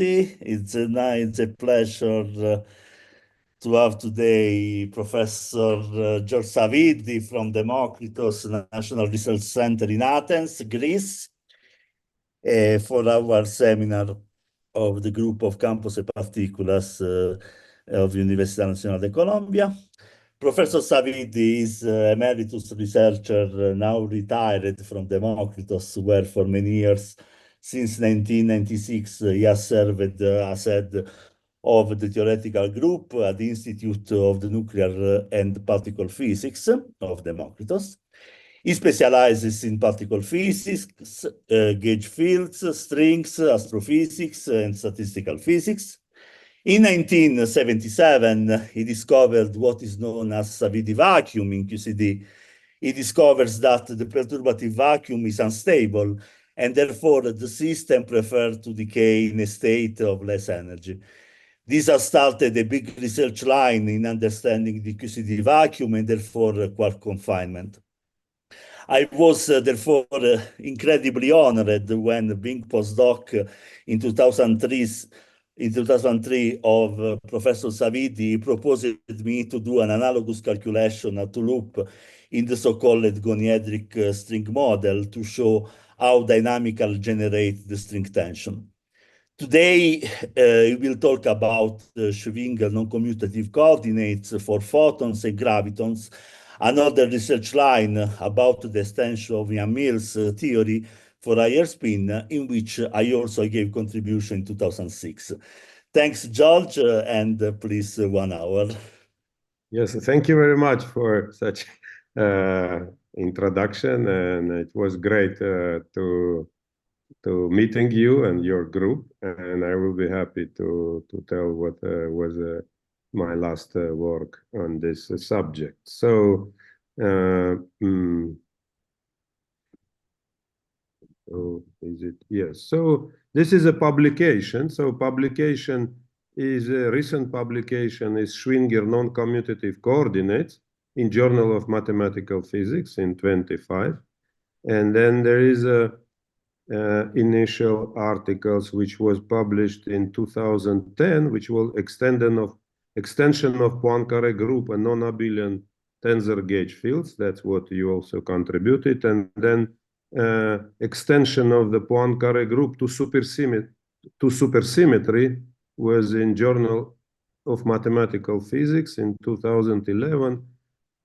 It's a pleasure to have today Professor George Savvidy from Democritos National Research Center in Athens, Greece, for our seminar of the group of Campos e Partículas of Universidad Nacional de Colombia. Professor Savvidy is emeritus researcher, now retired from Democritos, where for many years, since 1996, he has served as head of the theoretical group at the Institute of the Nuclear and Particle Physics of Democritos. He specializes in particle physics, gauge fields, strings, astrophysics, and statistical physics. In 1977, he discovered what is known as Savvidy vacuum in QCD. He discovers that the perturbative vacuum is unstable, and therefore the system prefers to decay in a state of less energy. This has started a big research line in understanding the QCD vacuum and therefore quark confinement. I was therefore incredibly honored when being postdoc in 2003 of Professor Savvidy proposed me to do an analogous calculation at loop in the so-called goniedric string model to show how dynamical generate the string tension. Today, we will talk about Schwinger non-commutative coordinates for photons and gravitons, another research line about the extension of Yang-Mills theory for higher spin, in which I also gave contribution in 2006. Thanks, George, and please, 1 hour. Yes, thank you very much for such introduction, and it was great to meeting you and your group, and I will be happy to tell what was my last work on this subject. So, oh, is it? Yes. So this is a publication. So publication is a recent publication is Schwinger non-commutative coordinates in Journal of Mathematical Physics in 25, and then there is a initial articles which was published in 2010, which was extension of Poincare group and non-abelian tensor gauge fields. That's what you also contributed, and then extension of the Poincare group to supersymmetry was in Journal of Mathematical Physics in 2011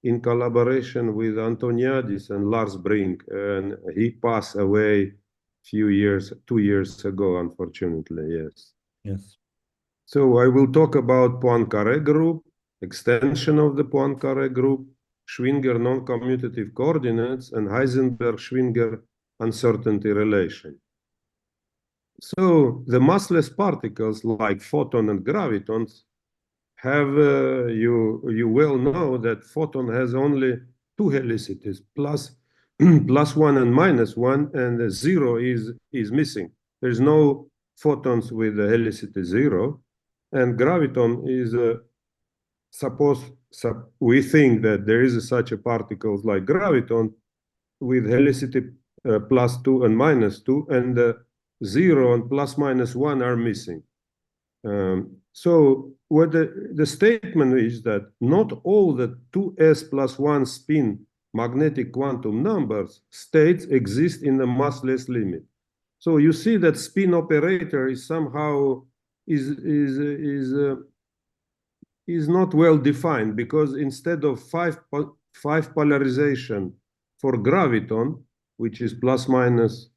in collaboration with Antoniadis and Lars Brink, and he passed away 2 years ago, unfortunately. Yes. So I will talk about Poincare group, extension of the Poincare group, Schwinger non-commutative coordinates, and Heisenberg-Schwinger uncertainty relation. So the massless particles like photon and gravitons have, you well know that photon has only 2 helicities, plus +1 and -1, and the 0 is missing. There's no photons with the helicity 0, and graviton is we think that there is such a particles like graviton with helicity +2 and -2, and the 0 and +-1 are missing. So what the statement is that not all the 2s+1 spin magnetic quantum numbers states exist in the massless limit. So you see that spin operator is somehow is not well defined, because instead of five polarization for graviton, which is +-2,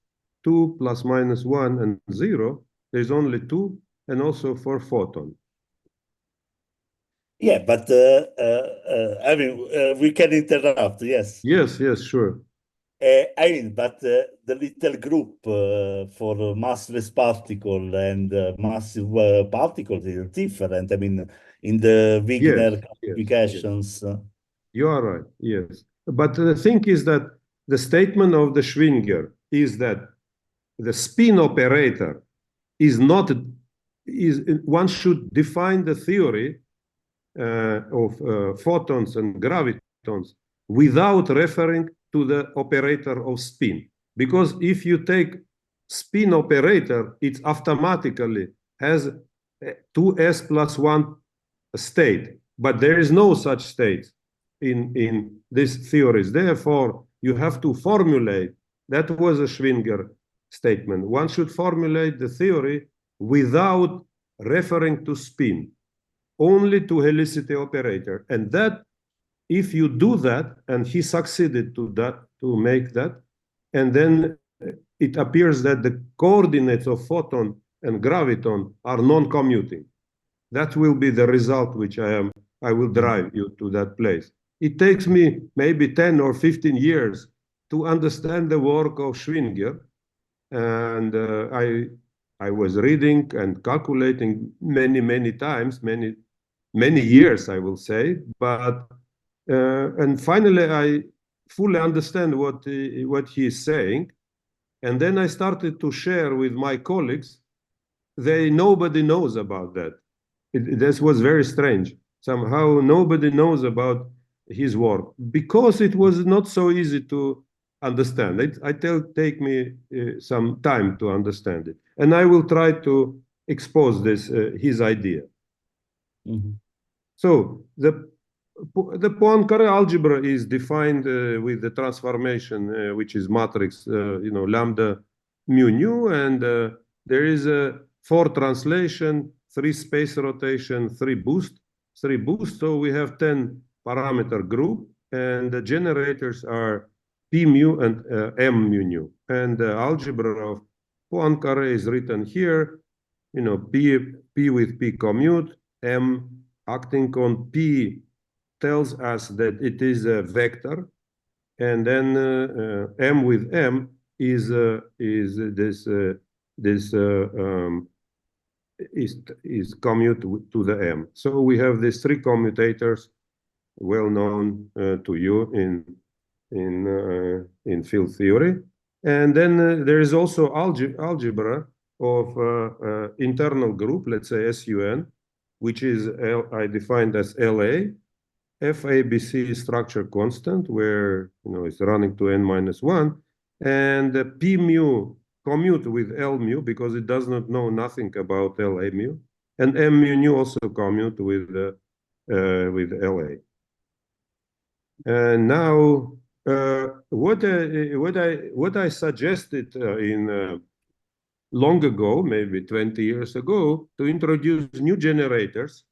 +-1, and 0, there's only 2, and also for photon. Yeah, but I mean, we can interrupt, yes. Yes, sure. I mean, but the little group for massless particle and massive particles is different. I mean, in the Wigner classifications. Yes. You are right, yes. But the thing is that the statement of the Schwinger is that the spin operator one should define the theory of photons and gravitons without referring to the operator of spin. Because if you take spin operator, it's automatically has 2s plus 1 state, but there is no such state in these theories. Therefore, you have to formulate. That was a Schwinger statement. One should formulate the theory without referring to spin, only to helicity operator. And that, if you do that, and he succeeded to make that, and then it appears that the coordinates of photon and graviton are non-commuting. That will be the result which I will drive you to that place. It takes me maybe 10 or 15 years to understand the work of Schwinger. And I was reading and calculating many times, many years, I will say. But and finally, I fully understand what he is saying. And then I started to share with my colleagues. Nobody knows about that. This was very strange. Somehow nobody knows about his work because it was not so easy to understand. It take me some time to understand it, and I will try to expose this his idea. Mm-hmm. So the Poincare algebra is defined with the transformation, which is matrix, lambda mu nu, and there is a 4 translation, 3 space rotation, 3 boost. So we have 10 parameter group, and the generators are p mu and m mu nu. And the algebra of Poincare is written here, p with p commute, m acting on p tells us that it is a vector, and then m with m is commute to the m. So we have these 3 commutators, well known to you in field theory, and then there is also algebra of internal group, let's say SUN, which is I defined as LA. FABC structure constant, where it's running to n-1, and P mu commute with L mu because it does not know nothing about LA mu, and M mu nu also commute with LA. And now what I suggested in long ago, maybe 20 years ago, to introduce new generators.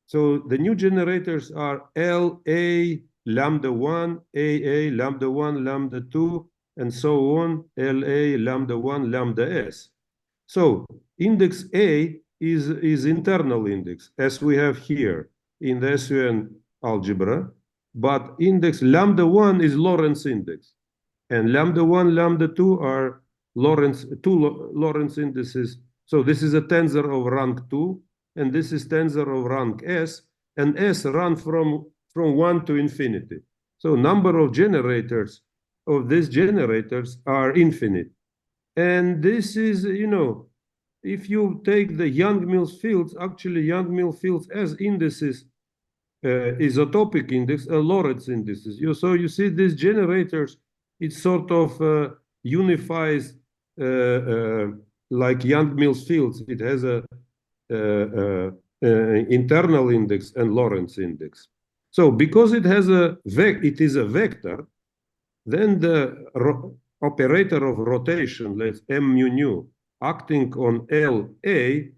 So the new generators are LA, lambda 1, AA, lambda 1, lambda 2, and so on, LA, lambda 1, lambda S. So index A is internal index, as we have here in the SUN algebra, but index lambda 1 is Lorentz index. And lambda 1, lambda 2 are two Lorentz indices. So this is a tensor of rank 2, and this is tensor of rank S, and S run from 1 to infinity. So number of generators of these generators are infinite. And this is, if you take the Young-Mills fields, actually Young-Mills fields as indices, isotopic index, Lorentz indices. So you see these generators, it sort of unifies like Young-Mills fields. It has a internal index and Lorentz index. So because it is a vector, then the operator of rotation, let's m mu nu, acting on LA,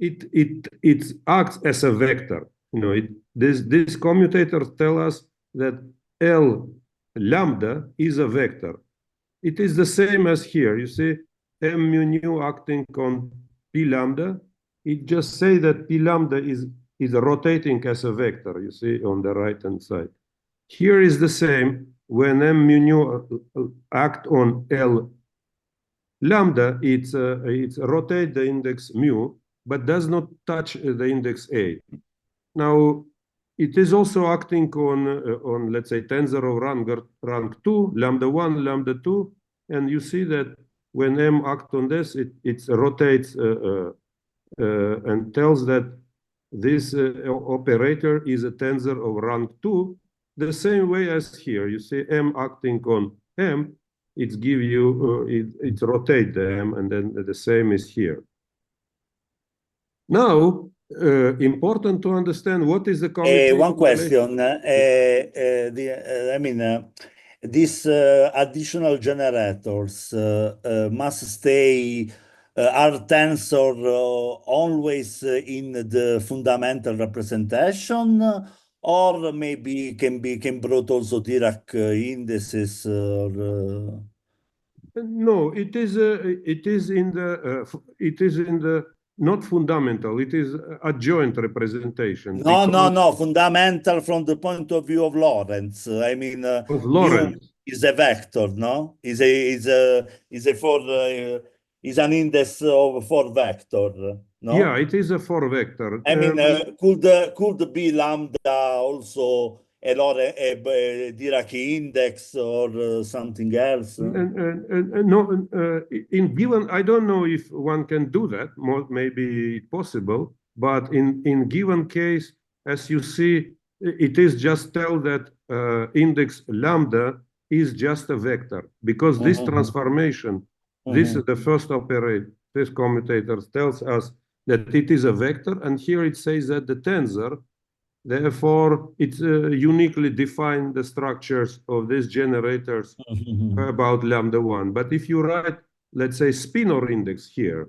it acts as a vector. These commutators tell us that L lambda is a vector. It is the same as here. You see m mu nu acting on p lambda. It just say that p lambda is rotating as a vector, you see, on the right-hand side. Here is the same. When m mu nu act on L lambda, it's rotate the index mu, but does not touch the index A. Now, it is also acting on let's say, tensor of rank 2, lambda 1, lambda 2, and you see that when m acts on this, it rotates and tells that this operator is a tensor of rank 2, the same way as here. You see m acting on m, it rotate the m, and then the same is here. Now, important to understand what is the commutative One question. I mean, these additional generators must stay are tensor always in the fundamental representation, or maybe can brought also Dirac indices or. No, it is in the not fundamental. It is adjoint representation because No. Fundamental from the point of view of Lorentz. I mean, of mu Lorentz. is a vector, no? Is an index of four vector, Yeah, no? it is a four vector. I mean, could be lambda also a Dirac index or something else? No, in given, I don't know if one can do that. Maybe possible, but in given case, as you see, it is just tell that index lambda is just a vector because this Mhm, transformation, this is mhm, the first operator. This commutator tells us that it is a vector, and here it says that the tensor. Therefore, it uniquely defines the structures of these generators mhm, about lambda 1. But if you write, let's say, spinor index here,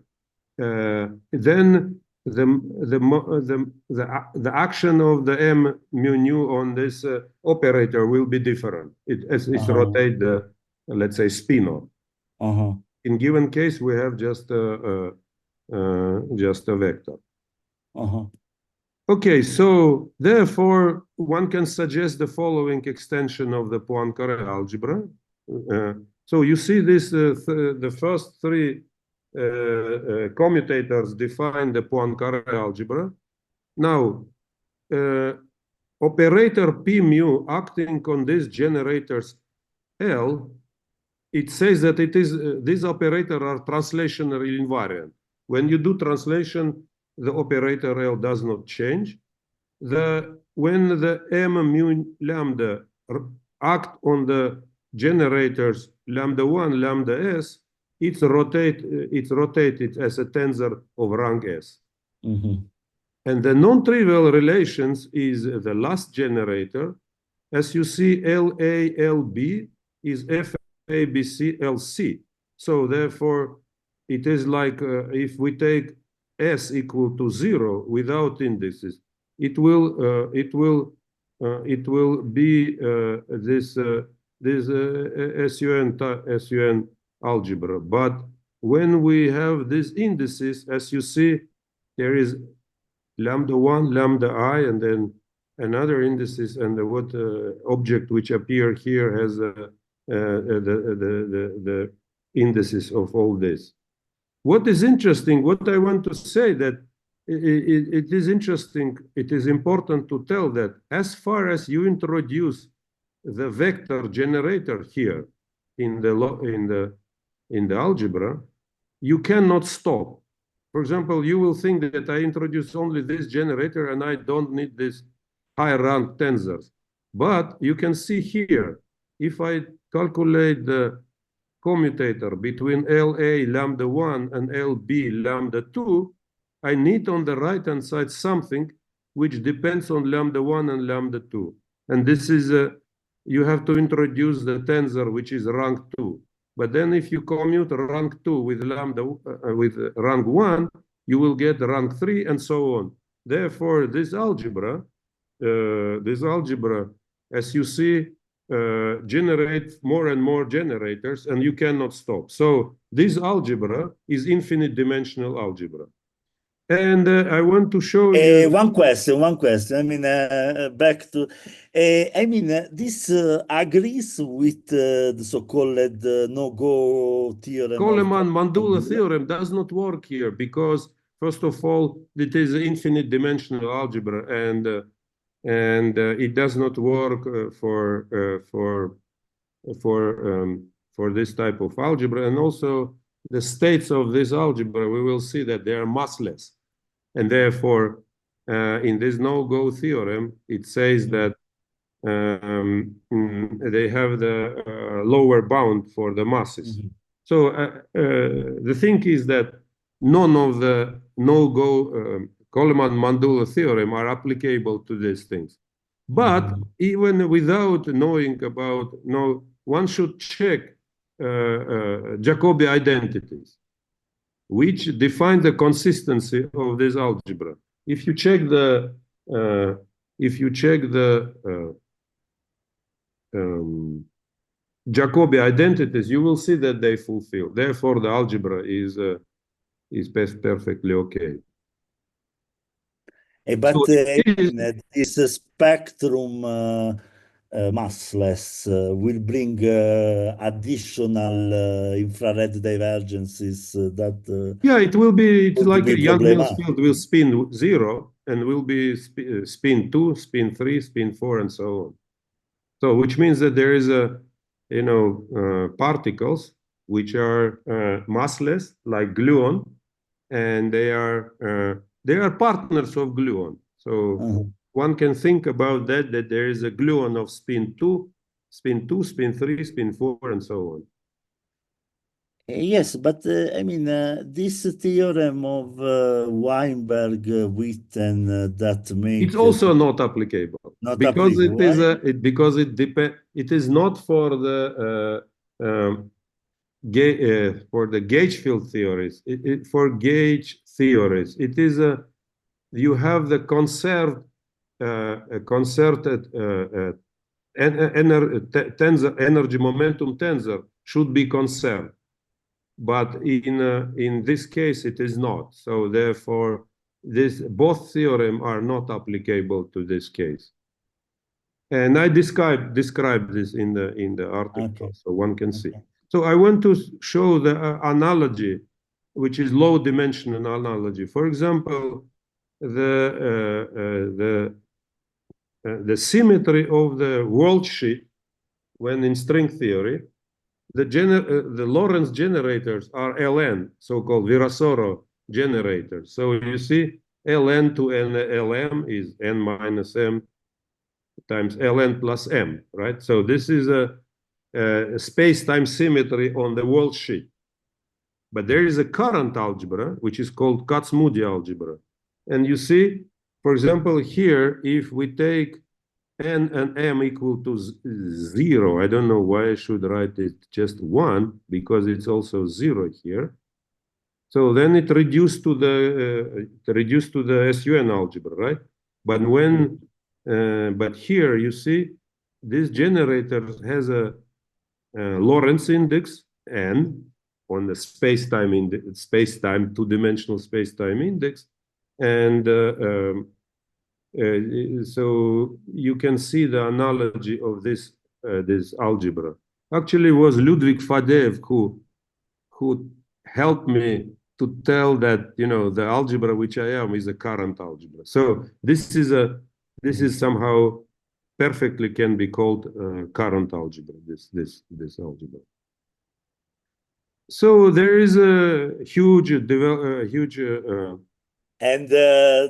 then the action of the m mu nu on this operator will be different. As it uh-huh, rotate the, let's say, spinor. uh-huh, In given case, we have just a vector. uh-huh. Okay, so therefore, one can suggest the following extension of the Poincare algebra. So you see this, the first three commutators define the Poincare algebra. Now, operator P mu acting on these generators L, it says that it is these operators are translationally invariant. When you do translation, the operator L does not change. When the m mu lambda act on the generators lambda 1, lambda s, it's rotated as a tensor of rank s. Mhm. And the non-trivial relations is the last generator. As you see, LA, LB is FABC, LC. So therefore, it is like if we take S equal to 0 without indices, it will be this SUN algebra. But when we have these indices, as you see, there is lambda 1, lambda I, and then another indices, and what object which appear here has the indices of all this. What is interesting, what I want to say that it is interesting, it is important to tell that as far as you introduce the vector generator here in the algebra, you cannot stop. For example, you will think that I introduce only this generator and I don't need this high rank tensors. But you can see here, if I calculate the commutator between LA lambda 1 and LB lambda 2, I need on the right hand side something which depends on lambda 1 and lambda 2. And this is, you have to introduce the tensor which is rank 2. But then if you commute rank 2 with lambda with rank 1, you will get rank 3 and so on. Therefore, this algebra, as you see, generate more and more generators, and you cannot stop. So this algebra is infinite dimensional algebra. And I want to show you. One question, one question. I mean, back to, I mean, this agrees with the so-called no-go theorem of Coleman-Mandula theorem does not work here because, first of all, it is infinite dimensional algebra, and it does not work for this type of algebra. And also, the states of this algebra, we will see that they are massless, and therefore, in this no-go theorem, it says that they have the lower bound for the masses. Mhm. So the thing is that none of the Coleman-Mandula theorem are applicable to these things. But even without knowing about, one should check Jacobi identities, which define the consistency of this algebra. If you check the Jacobi identities, you will see that they fulfill. Therefore, the algebra is perfectly okay. But So this spectrum massless will bring additional infrared divergences that yeah, it will be, it's would like be a Young-Mills problematic. field will spin 0 and will be spin 2, spin 3, spin 4, and so on. So which means that there is particles which are massless, like gluon, and they are partners of gluon. So one can think about that there is a gluon of spin 2, spin 3, spin 4, and so on. Yes, but I mean, this theorem of Weinberg, Witten, that make It's also not applicable not because applicable. it is not for the for the gauge field theories. For gauge theories, it is you have the concerted energy momentum tensor should be conserved, but in this case it is not. So therefore, both theorem are not applicable to this case. And I describe this in the article, so one can see. So I want to show the analogy, which is low dimensional analogy. For example, the symmetry of the world sheet when in string theory, the Lorentz generators are Ln, so-called Virasoro generators. So you see Ln to Lm is n minus m times Ln plus m, right? So this is a space-time symmetry on the world sheet. But there is a current algebra, which is called Kac-Moody algebra. And you see, for example, here, if we take n and m equal to 0, I don't know why I should write it just 1, because it's also 0 here. So then it reduced to the SUN algebra, right? But but here you see this generator has a Lorentz index n on the space-time two-dimensional space-time index, and so you can see the analogy of this algebra. Actually, it was Ludwig Fadeev who helped me to tell that the algebra which I am is a current algebra. So this is somehow perfectly can be called current algebra. This algebra. So there is a huge and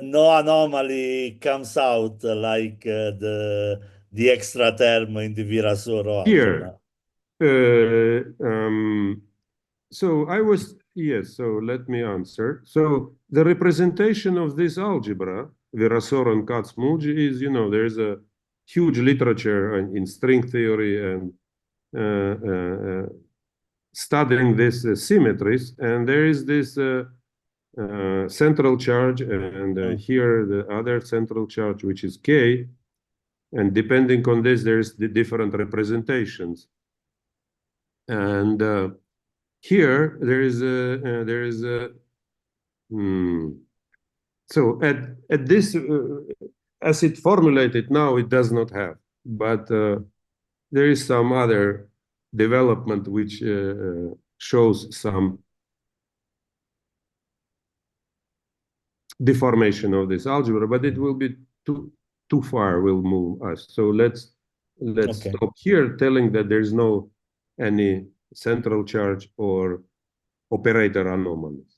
no anomaly comes out like the extra term in the Virasoro here. algebra. So so let me answer. So the representation of this algebra, Virasoro and Kac-Moody, is, there's a huge literature in string theory and studying these symmetries. And there is this central charge, and here the other central charge, which is K. And depending on this, there's the different representations. And here there is a so at this as it formulated now, it does not have, but there is some other development which shows some deformation of this algebra, but it will be too far, will move us. So let's stop here, telling that there's no any central charge or operator anomalies.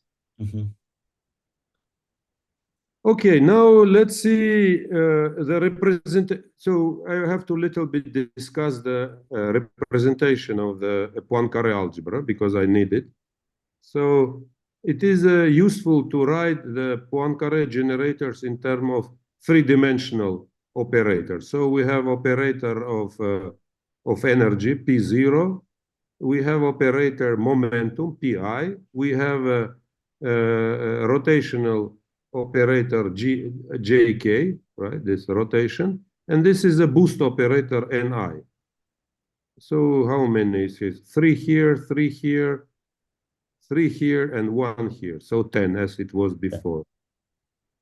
Okay, now let's see the representation. So I have to little bit discuss the representation of the Poincaré algebra because I need it. So it is useful to write the Poincaré generators in terms of three-dimensional operators. So we have operator of energy, P0. We have operator momentum, Pi. We have a rotational operator, Jk, right? This rotation. And this is a boost operator, Ni. So how many is it? 3 here, 3 here, 3 here, and 1 here. So 10, as it was before.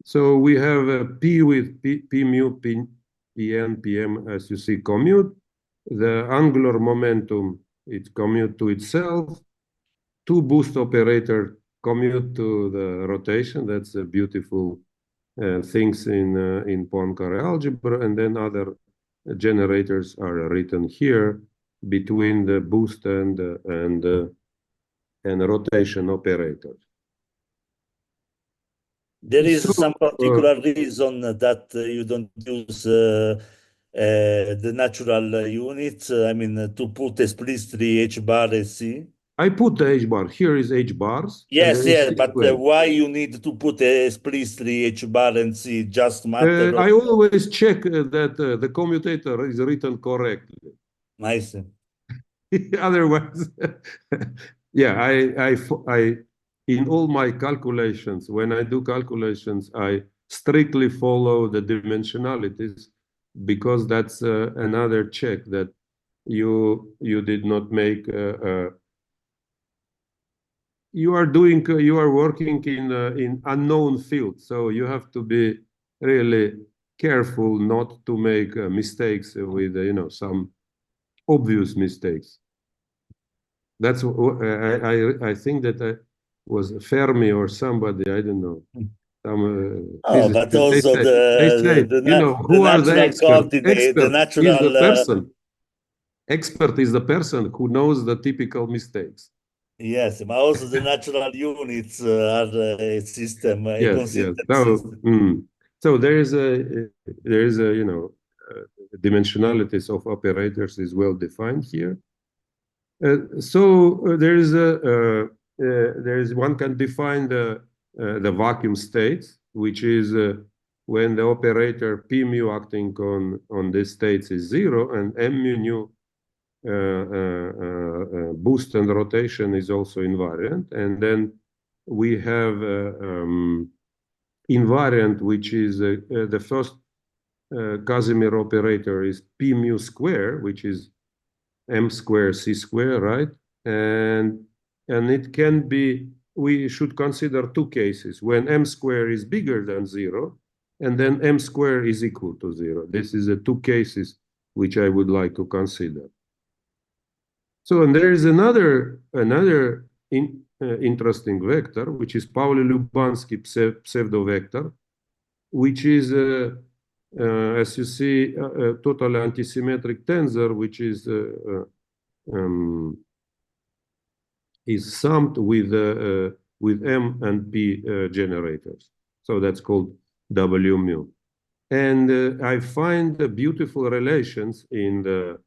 So we have a P with P mu, Pn, Pm, as you see, commute. The angular momentum, it commute to itself. Two boost operator commute to the rotation. That's a beautiful things in Poincaré algebra. And then other generators are written here between the boost and rotation operators. There is So, some particular reason that you don't use the natural unit. I mean, to put explicitly H bar and C. I put the H bar. Here is H bars, and Yes, there is yes, C but squared. why you need to put explicitly H bar and C? Just matter I of always check that the commutator is written correctly. nice. Otherwise, yeah, in all my calculations, when I do calculations, I strictly follow the dimensionalities because that's another check that you did not make. You are working in unknown field, so you have to be really careful not to make mistakes with some obvious mistakes. That's I think that I was Fermi or somebody, I don't know, some Oh, but physicist. They also say they say the who are the natural experts? coordinate, the Expert is the natural person. Expert is the person who knows the typical mistakes. yes, but also the natural units are a system, a Yes, yes. consistent So, system. so there is a dimensionalities of operators is well defined here. So there is one can define the vacuum state, which is when the operator P mu acting on these states is zero, and M mu nu boost and rotation is also invariant, and then we have invariant, which is the first Casimir operator is P mu square, which is M square C square, right? And it can be, we should consider two cases when M square is bigger than zero, and then M square is equal to zero. This is the two cases which I would like to consider. So, and there is another interesting vector, which is Pauli-Lubansky pseudo vector, which is, as you see, a totally antisymmetric tensor, which is summed with M and P generators. So that's called W mu. And I find the beautiful relations in the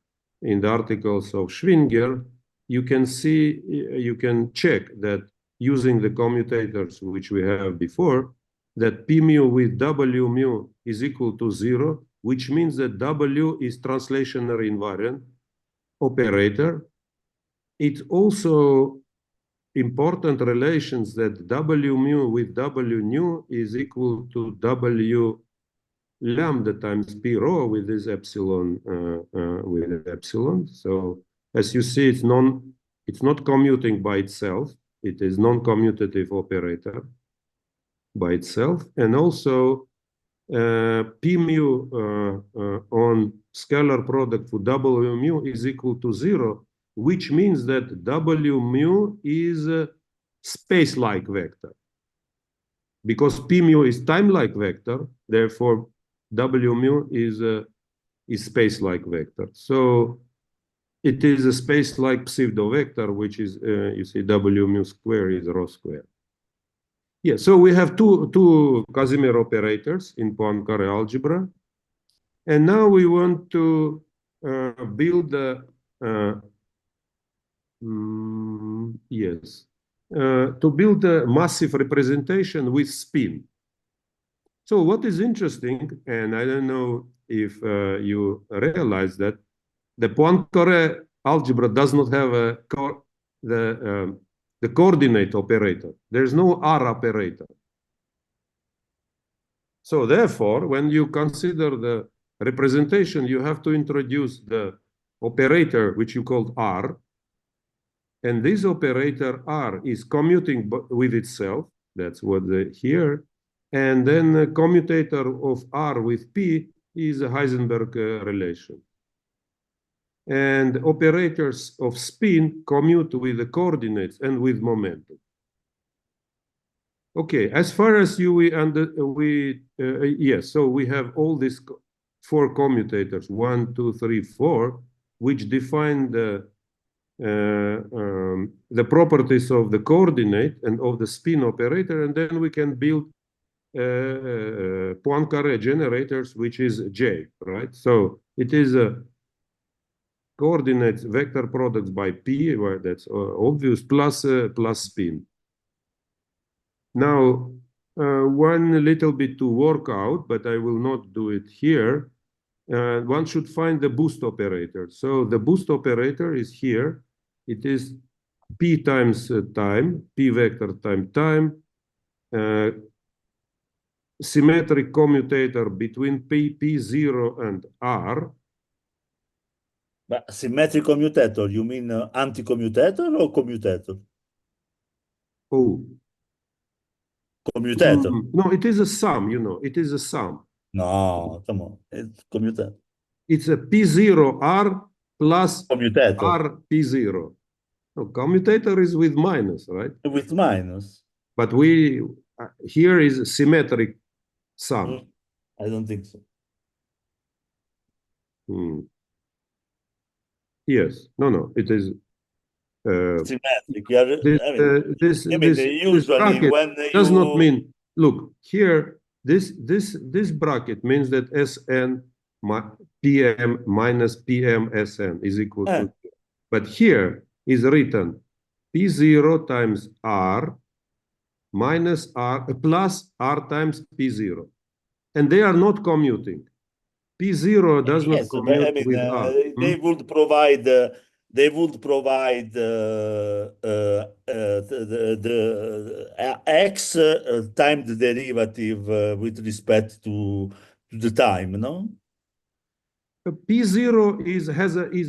articles of Schwinger. You can see, you can check that using the commutators which we have before, that P mu with W mu is equal to zero, which means that W is translationary invariant operator. It's also important relations that W mu with W nu is equal to W lambda times P rho with this epsilon with epsilon. So as you see, it's not commuting by itself. It is non-commutative operator by itself, and also P mu on scalar product for W mu is equal to zero, which means that W mu is a space-like vector. Because P mu is time-like vector, therefore W mu is a space-like vector. So it is a space-like pseudo vector, which is you see W mu square is rho square. Yeah, so we have two Casimir operators in Poincaré algebra, and now we want to build the yes. to build a massive representation with spin. So what is interesting, and I don't know if you realize that the Poincare algebra does not have the coordinate operator. There's no R operator. So therefore, when you consider the representation, you have to introduce the operator, which you call R. And this operator R is commuting with itself. That's what here. And then the commutator of R with P is a Heisenberg relation. And operators of spin commute with the coordinates and with momentum. Okay, as far as yes, so we have all these 4 commutators, 1, 2, 3, 4, which define the properties of the coordinate and of the spin operator, and then we can build Poincare generators, which is J, right? So it is a coordinates vector products by P, where that's obvious, plus spin. Now, one little bit to work out, but I will not do it here. One should find the boost operator. So the boost operator is here. It is P times time, P vector time time, symmetric commutator between P0 and R. But symmetric commutator, you mean anti-commutator or commutator? Oh. Commutator. No, it is a sum, you know, it is a sum. No, come on, it's commutator. It's a P0R plus Commutator. R P0. No, commutator is with minus, right? With minus. But here is a symmetric sum. I don't think so. Yes, no, it is symmetric. This bracket when does not mean, look, here, this bracket means that Sn Pm minus Pm Sn is equal to, but here is written P0 times R minus R plus R times P0. And they are not commuting. P0 does not commute with R. They would provide the x time the derivative with respect to the time, no? P0 is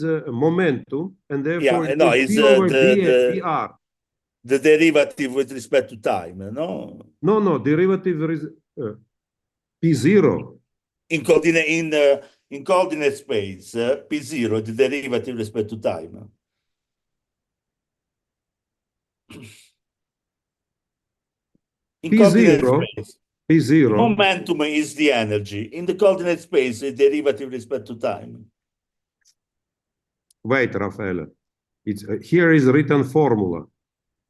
a momentum, and therefore no, it's d over dr. The derivative with respect to time, no? No, derivative is P0. In coordinate space, P0, the derivative with respect to time. In P0, P0. Momentum is the energy. In the coordinate space, the derivative with respect to time. Wait, Raffaele. Here is written formula.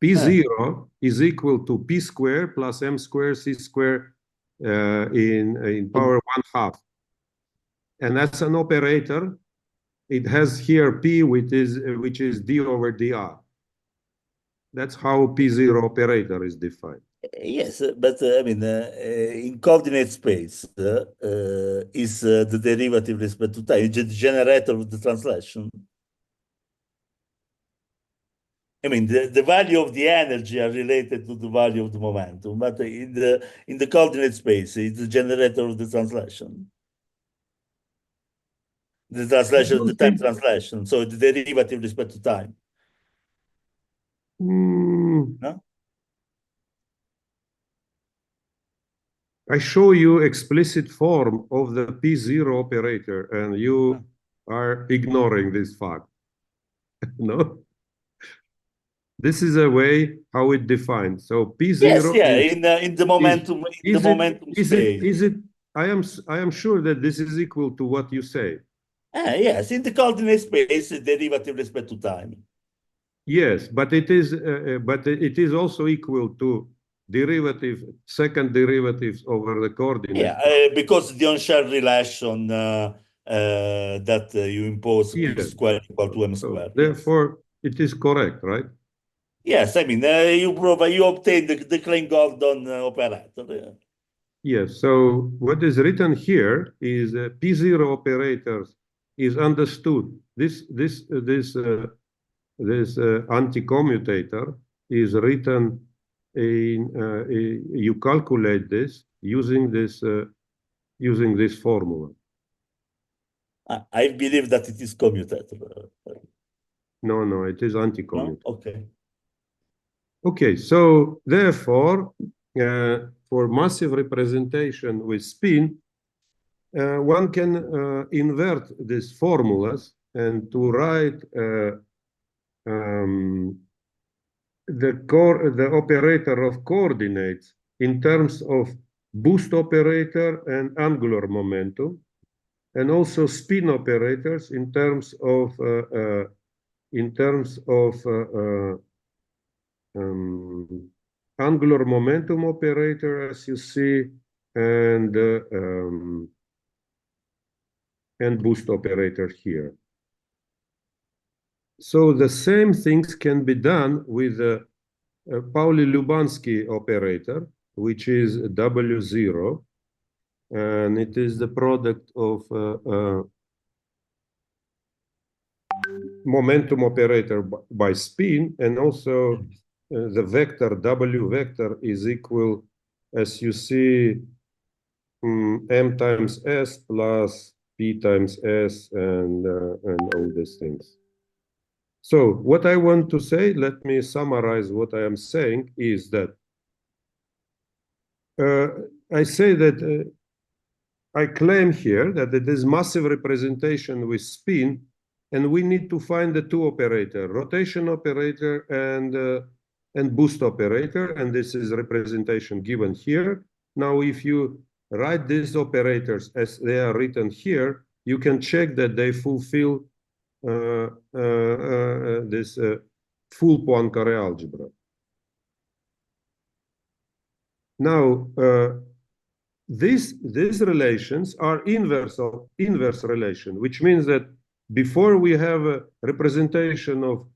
P0 is equal to P squared plus M squared C squared in power 1/2. And that's an operator. It has here P, which is d over dr. That's how P0 operator is defined. Yes, but in coordinate space is the derivative with respect to time, the generator of the translation. The value of the energy are related to the value of the momentum, but in the coordinate space, it's the generator of the translation. The translation, the time translation, so the derivative with respect to time. No? I show you explicit form of the P0 operator, and you are ignoring this fact. No? This is a way how it defines. So P0. Yes, yeah, in the momentum, space. I am sure that this is equal to what you say. Yes, in the coordinate space, the derivative with respect to time. Yes, but it is also equal to second derivatives over the coordinate. Yeah, because the on-share relation that you impose P squared equal to M squared. Therefore, it is correct, right? Yes, I mean, you obtain the Klein-Gordon operator. Yes, so what is written here is P0 operators is understood. This anti-commutator is written in, you calculate this using this formula. I believe that it is commutator. No, it is anti-commutator. No? Okay. Okay, so therefore, for massive representation with spin, one can invert these formulas and to write the operator of coordinates in terms of boost operator and angular momentum, and also spin operators in terms of angular momentum operator, as you see, and boost operator here. So the same things can be done with the Pauli-Lubansky operator, which is W0, and it is the product of momentum operator by spin, and also the vector W vector is equal, as you see, m times s plus p times s, and all these things. So what I want to say, let me summarize what I am saying, is that I say that I claim here that it is massive representation with spin, and we need to find the two operator, rotation operator and boost operator, and this is representation given here. Now, if you write these operators as they are written here, you can check that they fulfill this full Poincare algebra. Now, these relations are inverse relation, which means that before we have a representation of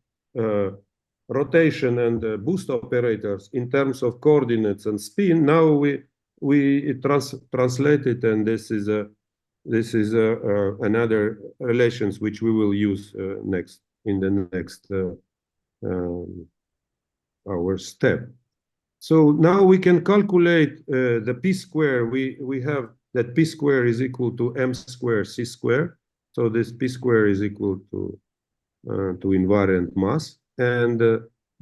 rotation and boost operators in terms of coordinates and spin, now we translate it, and this is another relations which we will use next in the next our step. So now we can calculate the p square. We have that p square is equal to m square c square. So this p square is equal to invariant mass, and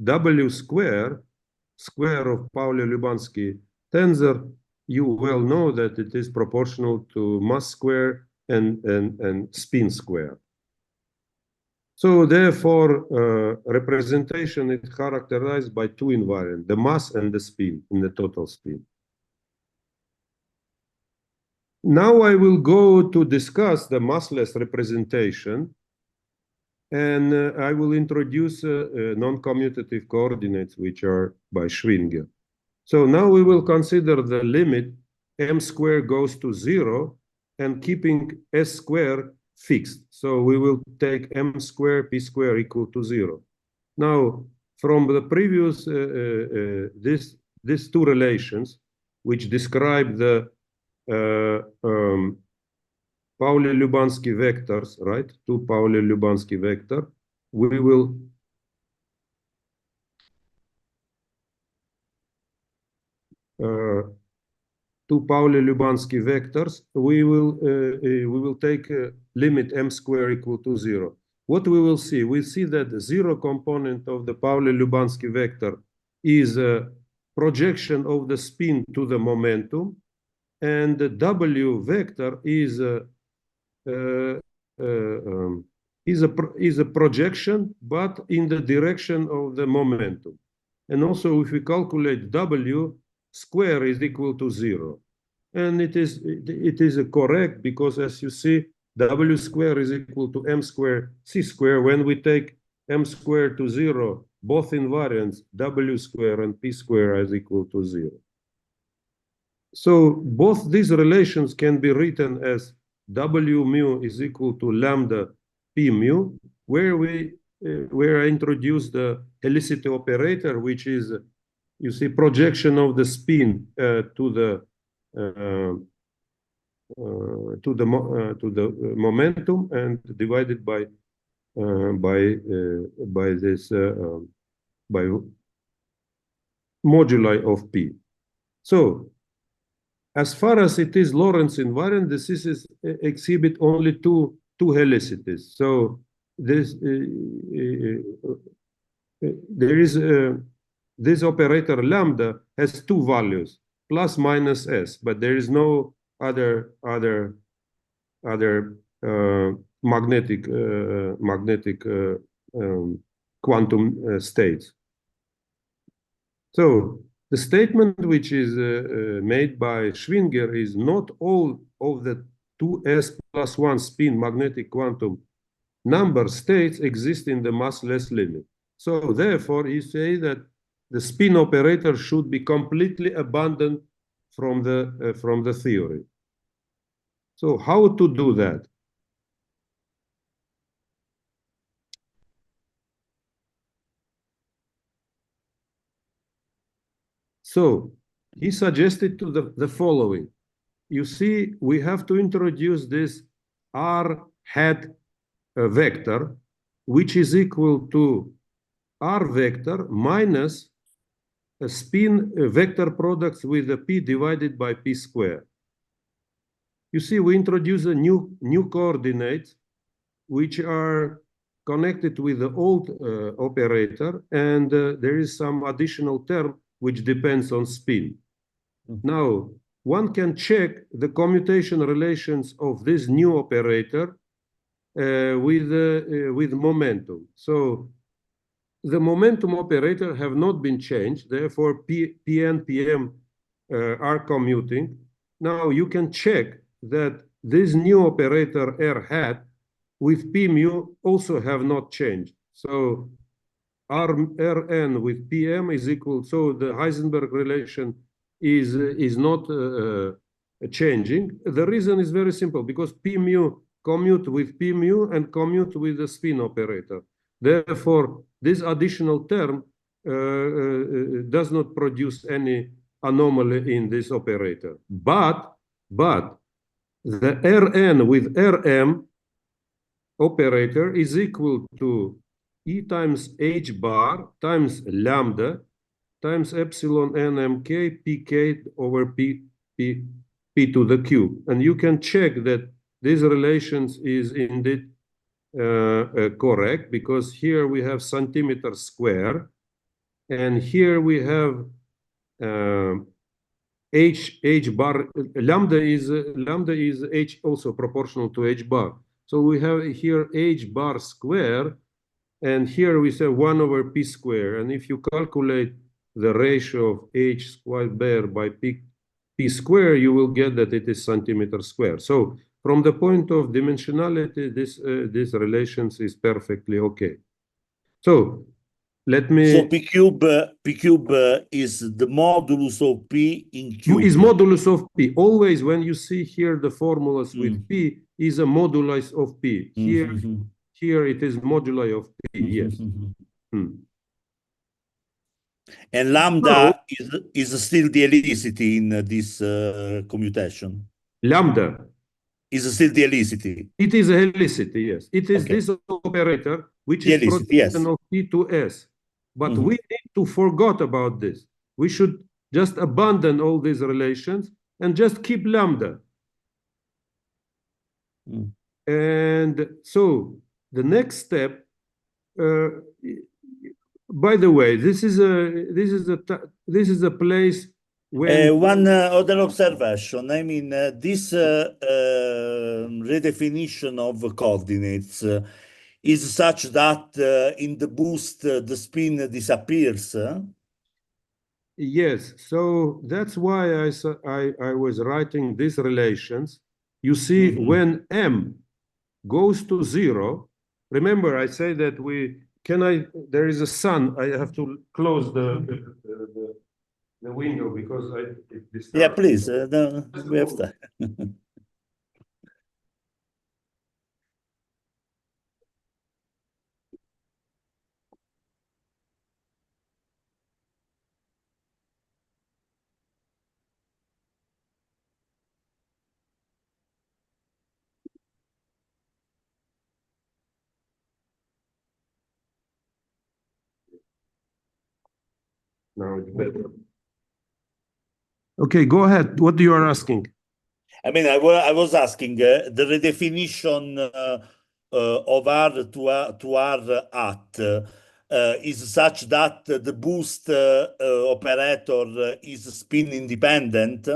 w square of Pauli-Lubansky tensor. You well know that it is proportional to mass square and spin square. So therefore, representation is characterized by two invariants, the mass and the spin in the total spin. Now I will go to discuss the massless representation, and I will introduce non-commutative coordinates, which are by Schwinger. So now we will consider the limit m square goes to 0 and keeping s square fixed. So we will take m square p square equal to 0. Now, from the previous, these two relations, which describe the Pauli-Lubansky vectors, right? Two Pauli-Lubansky vector, we will two Pauli-Lubansky vectors, we will take limit m square equal to 0. What we will see? We see that the 0 component of the Pauli-Lubansky vector is a projection of the spin to the momentum, and the w vector is a projection, but in the direction of the momentum. And also, if we calculate w, square is equal to 0. And it is correct, because as you see, w square is equal to m square c square. When we take m square to 0, both invariants, w square and p square is equal to 0. So both these relations can be written as w mu is equal to lambda p mu, where we where I introduced the helicity operator, which is, you see, projection of the spin to the momentum and divided by this by moduli of p. So as far as it is Lorentz invariant, the thesis exhibit only two helicities. So this there is this operator lambda has two values, plus minus s, but there is no other magnetic quantum states. So the statement which is made by Schwinger is not all of the 2s plus 1 spin magnetic quantum number states exist in the massless limit. So therefore, he says that the spin operator should be completely abandoned from the theory. So how to do that? So he suggested to the following. You see, we have to introduce this r hat vector, which is equal to r vector minus a spin vector product with a p divided by p squared. You see, we introduce a new coordinates which are connected with the old operator, and there is some additional term which depends on spin. Now, one can check the commutation relations of this new operator with momentum. So the momentum operator have not been changed, therefore Pn, Pm are commuting. Now you can check that this new operator R hat with P mu also have not changed. So Rn with Pm is equal, so the Heisenberg relation is not changing. The reason is very simple, because P mu commute with P mu and commute with the spin operator. Therefore, this additional term does not produce any anomaly in this operator. But the Rn with Rm operator is equal to E times H bar times lambda times epsilon nmk pk over p to the cube. And you can check that these relations is indeed correct, because here we have centimeter square, and here we have h bar. Lambda is h also proportional to h bar. So we have here h bar square, and here we say 1 over p square. And if you calculate the ratio of h squared bar by p square, you will get that it is centimeter square. So from the point of dimensionality, this relations is perfectly okay. So let me. So p cube is the modulus of p in cube. Is modulus of p. Always when you see here the formulas with p is a modulus of p. Here it is moduli of p. Yes. And lambda is still the helicity in this commutation. Lambda is still the helicity. It is a helicity, yes. It is this operator which is projection of P to S. But we need to forget about this. We should just abandon all these relations and just keep lambda. And so the next step, by the way, this is a place when one other observation. I mean, this redefinition of coordinates is such that in the boost the spin disappears. Yes, so that's why I was writing these relations. You see, when m goes to 0, remember I say that there is a sun. I have to close the window because it disturbs. Yeah, please. We have time. Now it's better. Okay, go ahead. What you are asking? I mean, I was asking the redefinition of R to R at is such that the boost operator is spin independent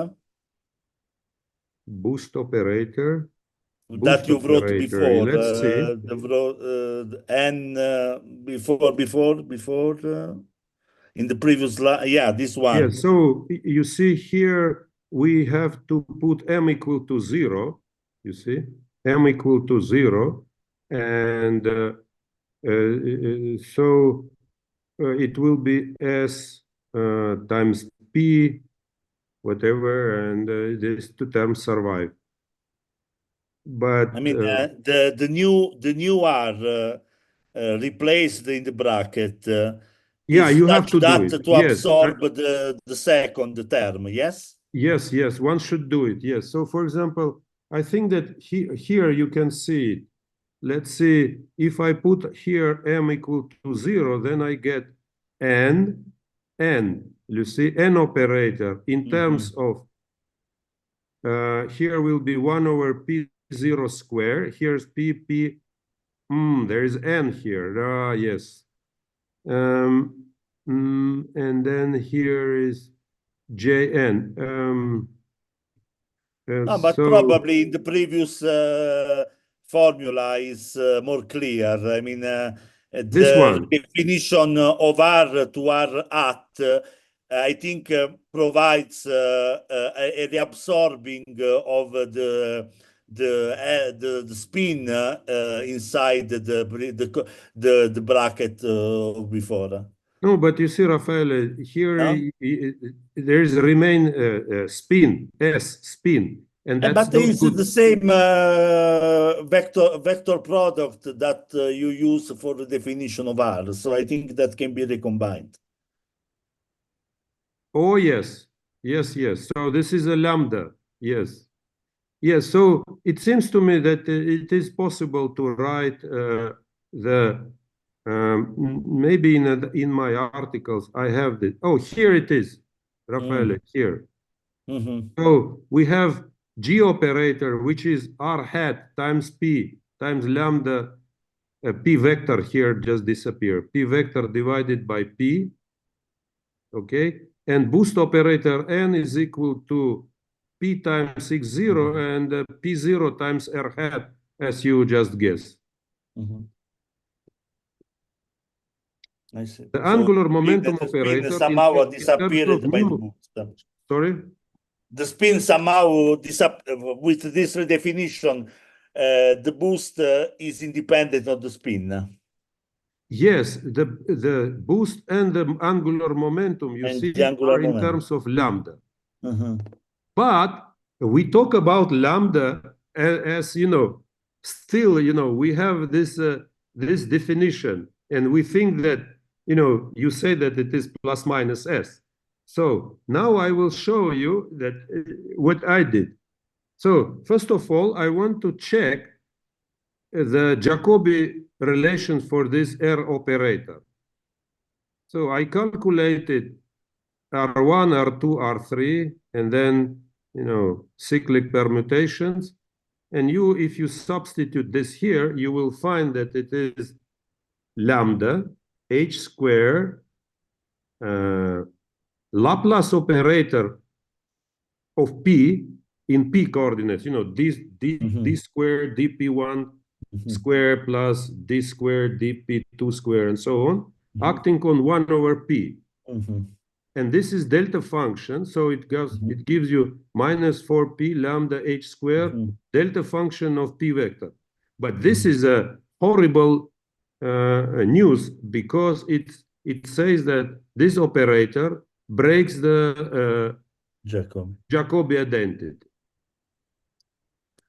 Boost operator. that you wrote before. Let's see. N before in the previous slide. Yeah, this one. Yeah, so you see here we have to put m equal to 0, you see, m equal to 0, and so it will be s times p, whatever, and these two terms survive. But I mean, the new R replaced in the bracket yeah, is you have such to do that it. to Yes, absorb the second term, yes? yes, one should do it. Yes. So, for example, I think that here you can see it. Let's see, if I put here m equal to 0, then I get n. You see, n operator in terms of, here will be 1 over p0 square. Here's p, there is n here. Yes. And then here is jn. But So probably in the previous formula is more clear. I mean, this the one. definition of R to R at, I think, provides a reabsorbing of the spin inside the bracket before. No, but you see, Raffaele, here No? there is remain spin, S spin, and that's But not it's good. the same vector product that you use for the definition of R. So I think that can be recombined. Oh, yes. So this is a lambda. Yes. So it seems to me that it is possible to write the maybe in my articles I have this. Oh, here it is, Raffaele, here. So we have G operator, which is R hat times P times lambda. P vector here just disappear. P vector divided by P. Okay. And boost operator N is equal to P times X0 and P0 times R hat, as you just guessed. I see. The angular momentum the spin operator somehow in terms of disappeared by the boost. Sorry? The spin somehow with this redefinition, the boost is independent of the spin. Yes, the boost and the angular momentum, you see, are in terms of lambda. But we talk about lambda as you know, still, we have this definition, and we think that, you say that it is plus minus s. So now I will show you that what I did. So first of all, I want to check the Jacobi relation for this R operator. So I calculated R1, R2, R3, and then, cyclic permutations. And if you substitute this here, you will find that it is lambda h square Laplace operator of P in P coordinates, d square dp1 square plus d square dp2 square and so on, acting on 1 over P. And this is delta function, so it gives you minus 4p lambda h squared delta function of P vector. But this is a horrible news, because it says that this operator breaks the Jacobi identity.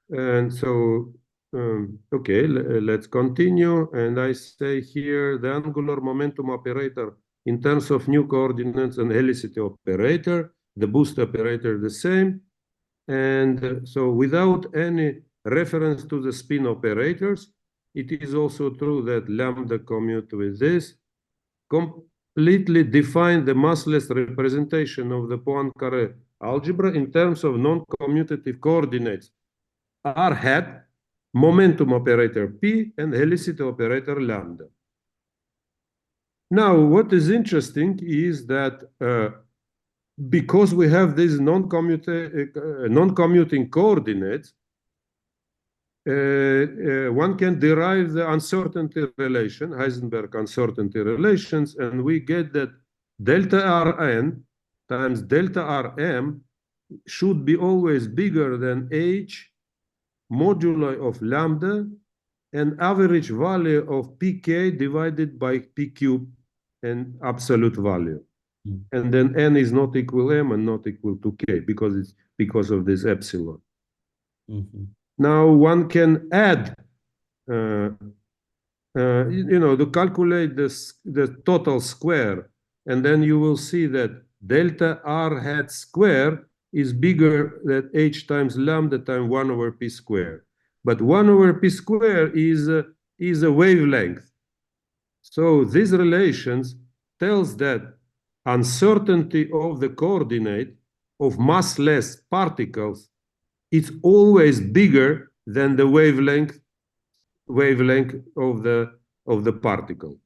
And so, okay, let's continue. And I say here the angular momentum operator in terms of new coordinates and helicity operator, the boost operator the same. And so without any reference to the spin operators, it is also true that lambda commute with this. completely define the massless representation of the Poincare algebra in terms of non-commutative coordinates r hat, momentum operator p, and helicity operator lambda. Now, what is interesting is that because we have these non-commuting coordinates, one can derive the uncertainty relation, Heisenberg uncertainty relations, and we get that delta Rn times delta Rm should be always bigger than h moduli of lambda and average value of pk divided by p cubed and absolute value. And then n is not equal m and not equal to k because of this epsilon. Now one can add, to calculate the total square, and then you will see that delta r hat square is bigger than h times lambda times 1 over p square. But 1 over p square is a wavelength. So these relations tells that uncertainty of the coordinate of massless particles is always bigger than the wavelength of the particle.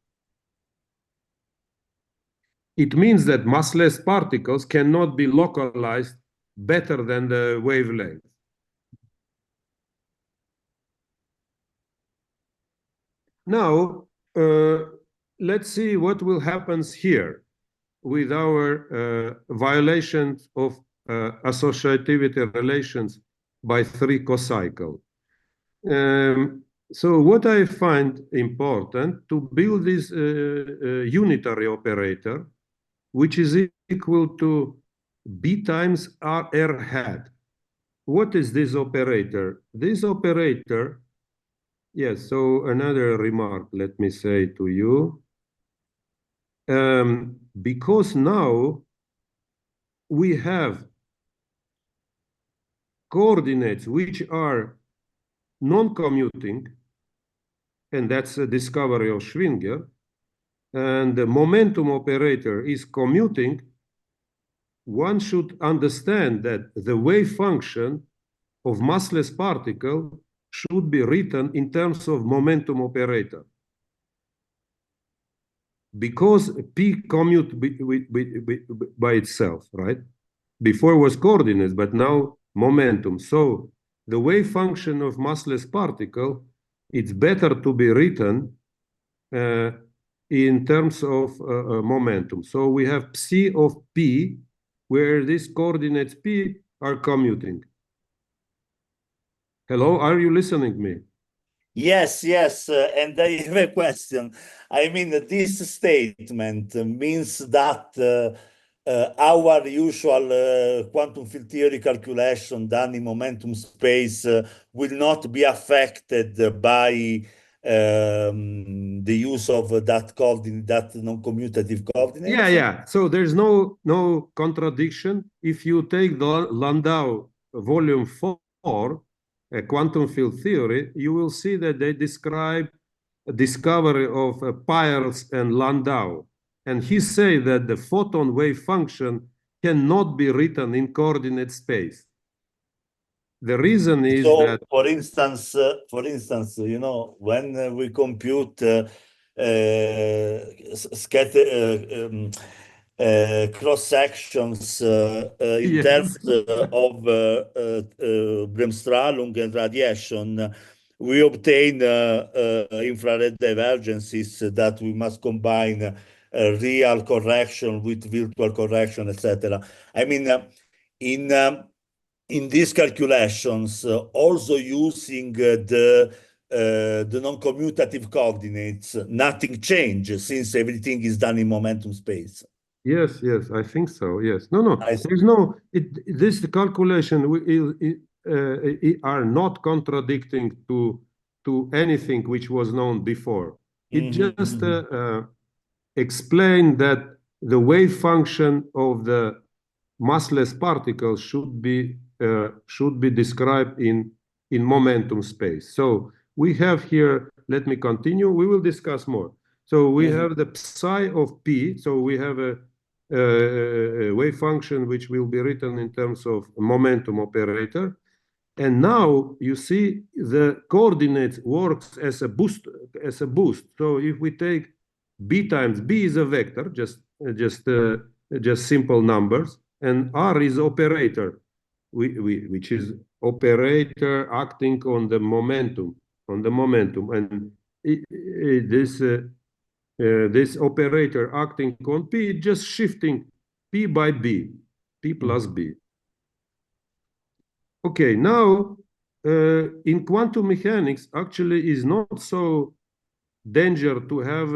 It means that massless particles cannot be localized better than the wavelength. Now, let's see what will happen here with our violations of associativity relations by 3 cocycle. So what I find important to build this unitary operator, which is equal to b times r hat. What is this operator? This operator, yes, so another remark, let me say to you. Because now we have coordinates which are non-commuting, and that's a discovery of Schwinger, and the momentum operator is commuting, one should understand that the wave function of massless particle should be written in terms of momentum operator. Because p commute by itself, right? Before was coordinates, but now momentum. So the wave function of massless particle, it's better to be written in terms of momentum. So we have psi of p, where these coordinates p are commuting. Hello, are you listening to me? Yes, yes, and I have a question. I mean, this statement means that our usual quantum field theory calculation done in momentum space will not be affected by the use of that coordinate, that non-commutative coordinate. Yeah. So there's no contradiction. If you take the Landau volume 4, a quantum field theory, you will see that they describe a discovery of Peierls and Landau. And he say that the photon wave function cannot be written in coordinate space. The reason is that, for instance, when we compute cross sections in terms of Bremsstrahlung and radiation, we obtain infrared divergences that we must combine real correction with virtual correction, etc. I mean, in these calculations, also using the non-commutative coordinates, nothing changes since everything is done in momentum space. Yes, I think so. Yes, no. There's no. This calculation are not contradicting to anything which was known before. It just explained that the wave function of the massless particles should be described in momentum space. So we have here. Let me continue. We will discuss more. So we have the psi of p. So we have a wave function which will be written in terms of momentum operator. And now you see the coordinates works as a boost, So if we take b times b is a vector, just simple numbers, and r is operator, which is operator acting on the momentum, and this operator acting on p is just shifting p by b, p plus b. Okay, now in quantum mechanics, actually is not so danger to have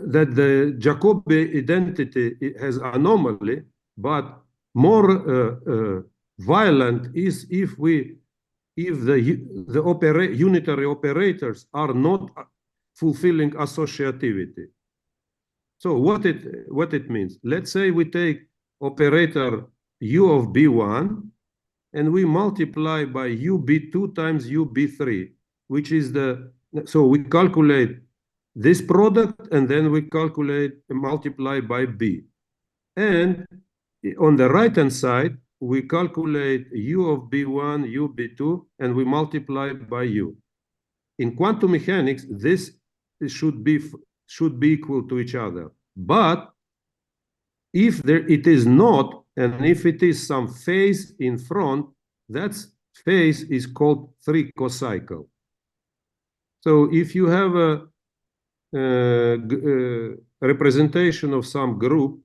that the Jacobi identity has anomaly, but more violent is if the unitary operators are not fulfilling associativity. So what it means? Let's say we take operator u of b1 and we multiply by ub2 times ub3, which is so we calculate this product and then we multiply by b. And on the right-hand side, we calculate u of b1, ub2, and we multiply by u. In quantum mechanics, this should be equal to each other. But if it is not, and if it is some phase in front, that phase is called 3 cocycle. So if you have a representation of some group,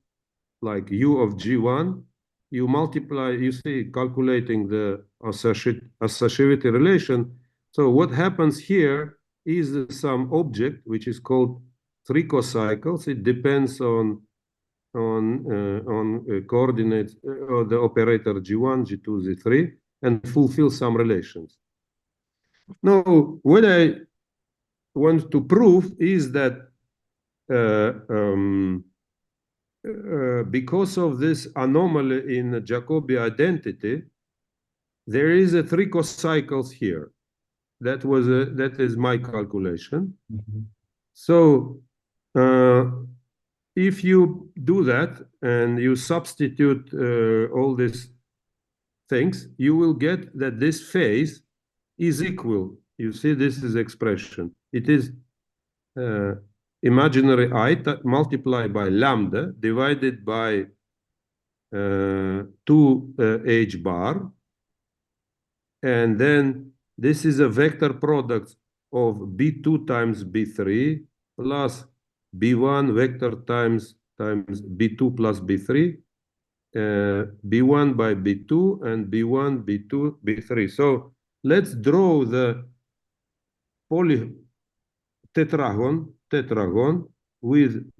like u of g1, you multiply, you see, calculating the associativity relation. So what happens here is some object which is called 3 cocycles. It depends on coordinates or the operator g1, g2, g3, and fulfill some relations. Now, what I want to prove is that because of this anomaly in the Jacobi identity, there is a 3 cocycles here. That is my calculation. So if you do that and you substitute all these things, you will get that this phase is equal. You see, this is expression. It is imaginary I multiplied by lambda divided by 2h bar. And then this is a vector product of b2 times b3 plus b1 vector times b2 plus b3, b1 by b2 and b1, b2, b3. So let's draw the tetragon with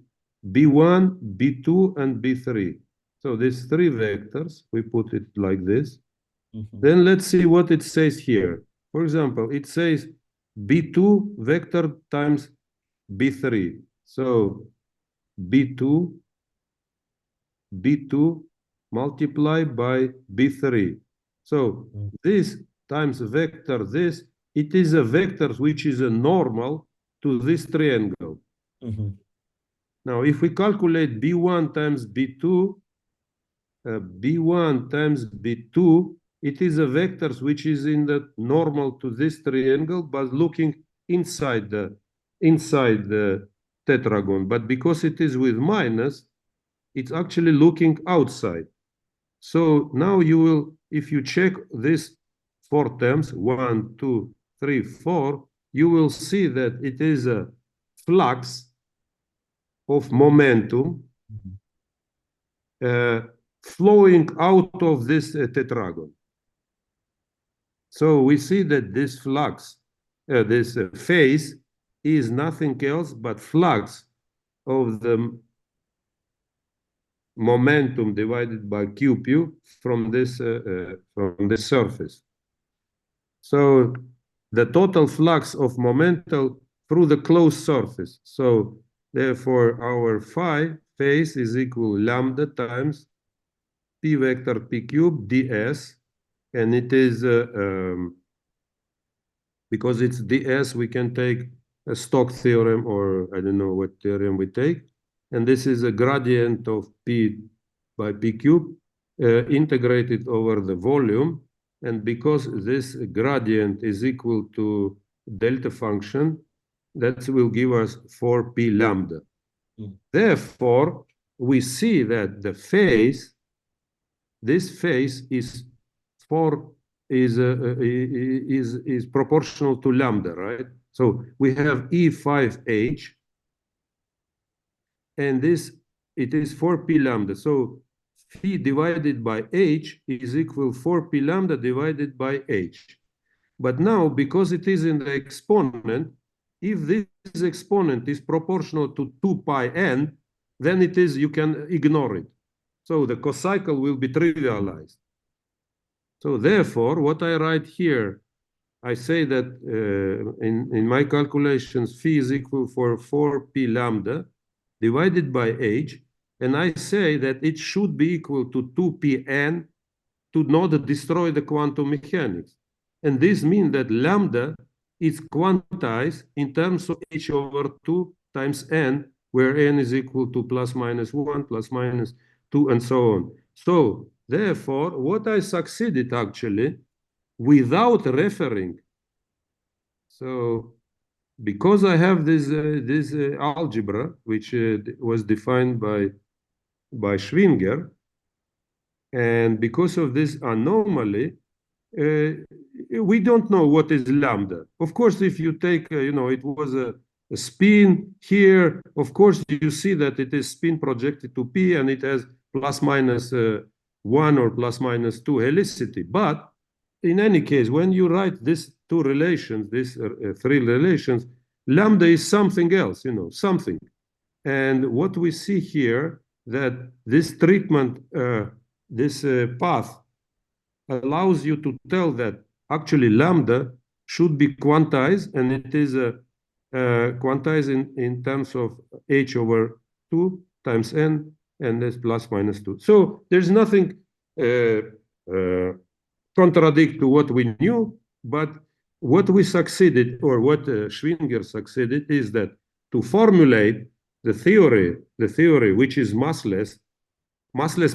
b1, b2, and b3. So these 3 vectors, we put it like this. Then let's see what it says here. For example, it says b2 vector times b3. So b2 multiplied by b3. So this times vector this, it is a vector which is a normal to this triangle. Now, if we calculate b1 times b2, b1 times b2, it is a vector which is in the normal to this triangle, but looking inside the tetragon. But because it is with minus, it's actually looking outside. So now you will, if you check these 4 terms, 1, 2, 3, 4, you will see that it is a flux of momentum flowing out of this tetragon. So we see that this flux, this phase is nothing else but flux of the momentum divided by QP from this surface. So the total flux of momentum through the closed surface. So therefore our phi phase is equal to lambda times p vector p cube ds, and it is because it's ds, we can take a Stock theorem, or I don't know what theorem we take, and this is a gradient of p by p cube integrated over the volume, and because this gradient is equal to delta function, that will give us 4p lambda. Therefore, we see that the phase, this phase is is proportional to lambda, right? So we have E5H, and this, it is 4p lambda. So phi divided by h is equal 4p lambda divided by h. But now, because it is in the exponent, if this exponent is proportional to 2 pi n, then it is, you can ignore it. So the cocycle will be trivialized. So therefore, what I write here, I say that in my calculations, phi is equal for 4p lambda divided by h, and I say that it should be equal to 2pn to not destroy the quantum mechanics. And this means that lambda is quantized in terms of h over 2 times n, where n is equal to plus minus 1, plus minus 2, and so on. So therefore, what I succeeded actually, without referring, so because I have this algebra, which was defined by Schwinger, and because of this anomaly, we don't know what is lambda. Of course, if you take, it was a spin here, of course, you see that it is spin projected to P, and it has plus minus 1 or plus minus 2 helicity. But in any case, when you write these two relations, these three relations, lambda is something else, something. And what we see here, that this treatment, this path allows you to tell that actually lambda should be quantized, and it is quantized in terms of h over 2 times n, and this plus minus 2. So there's nothing contradict to what we knew, but what we succeeded, or what Schwinger succeeded, is that to formulate the theory which is massless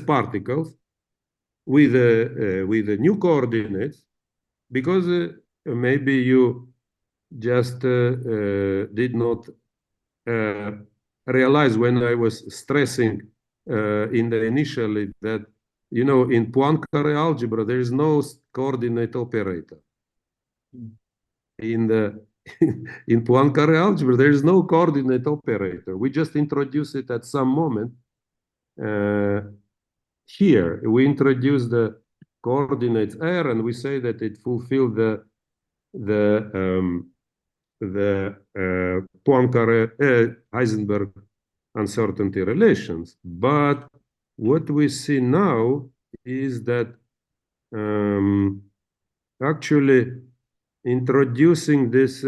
particles with the new coordinates, because maybe you just did not realize when I was stressing in the initially that, in Poincare algebra, there is no coordinate operator. In Poincare algebra, there is no coordinate operator. We just introduce it at some moment. Here, we introduce the coordinates r, and we say that it fulfills the Poincare Heisenberg uncertainty relations. But what we see now is that actually introducing this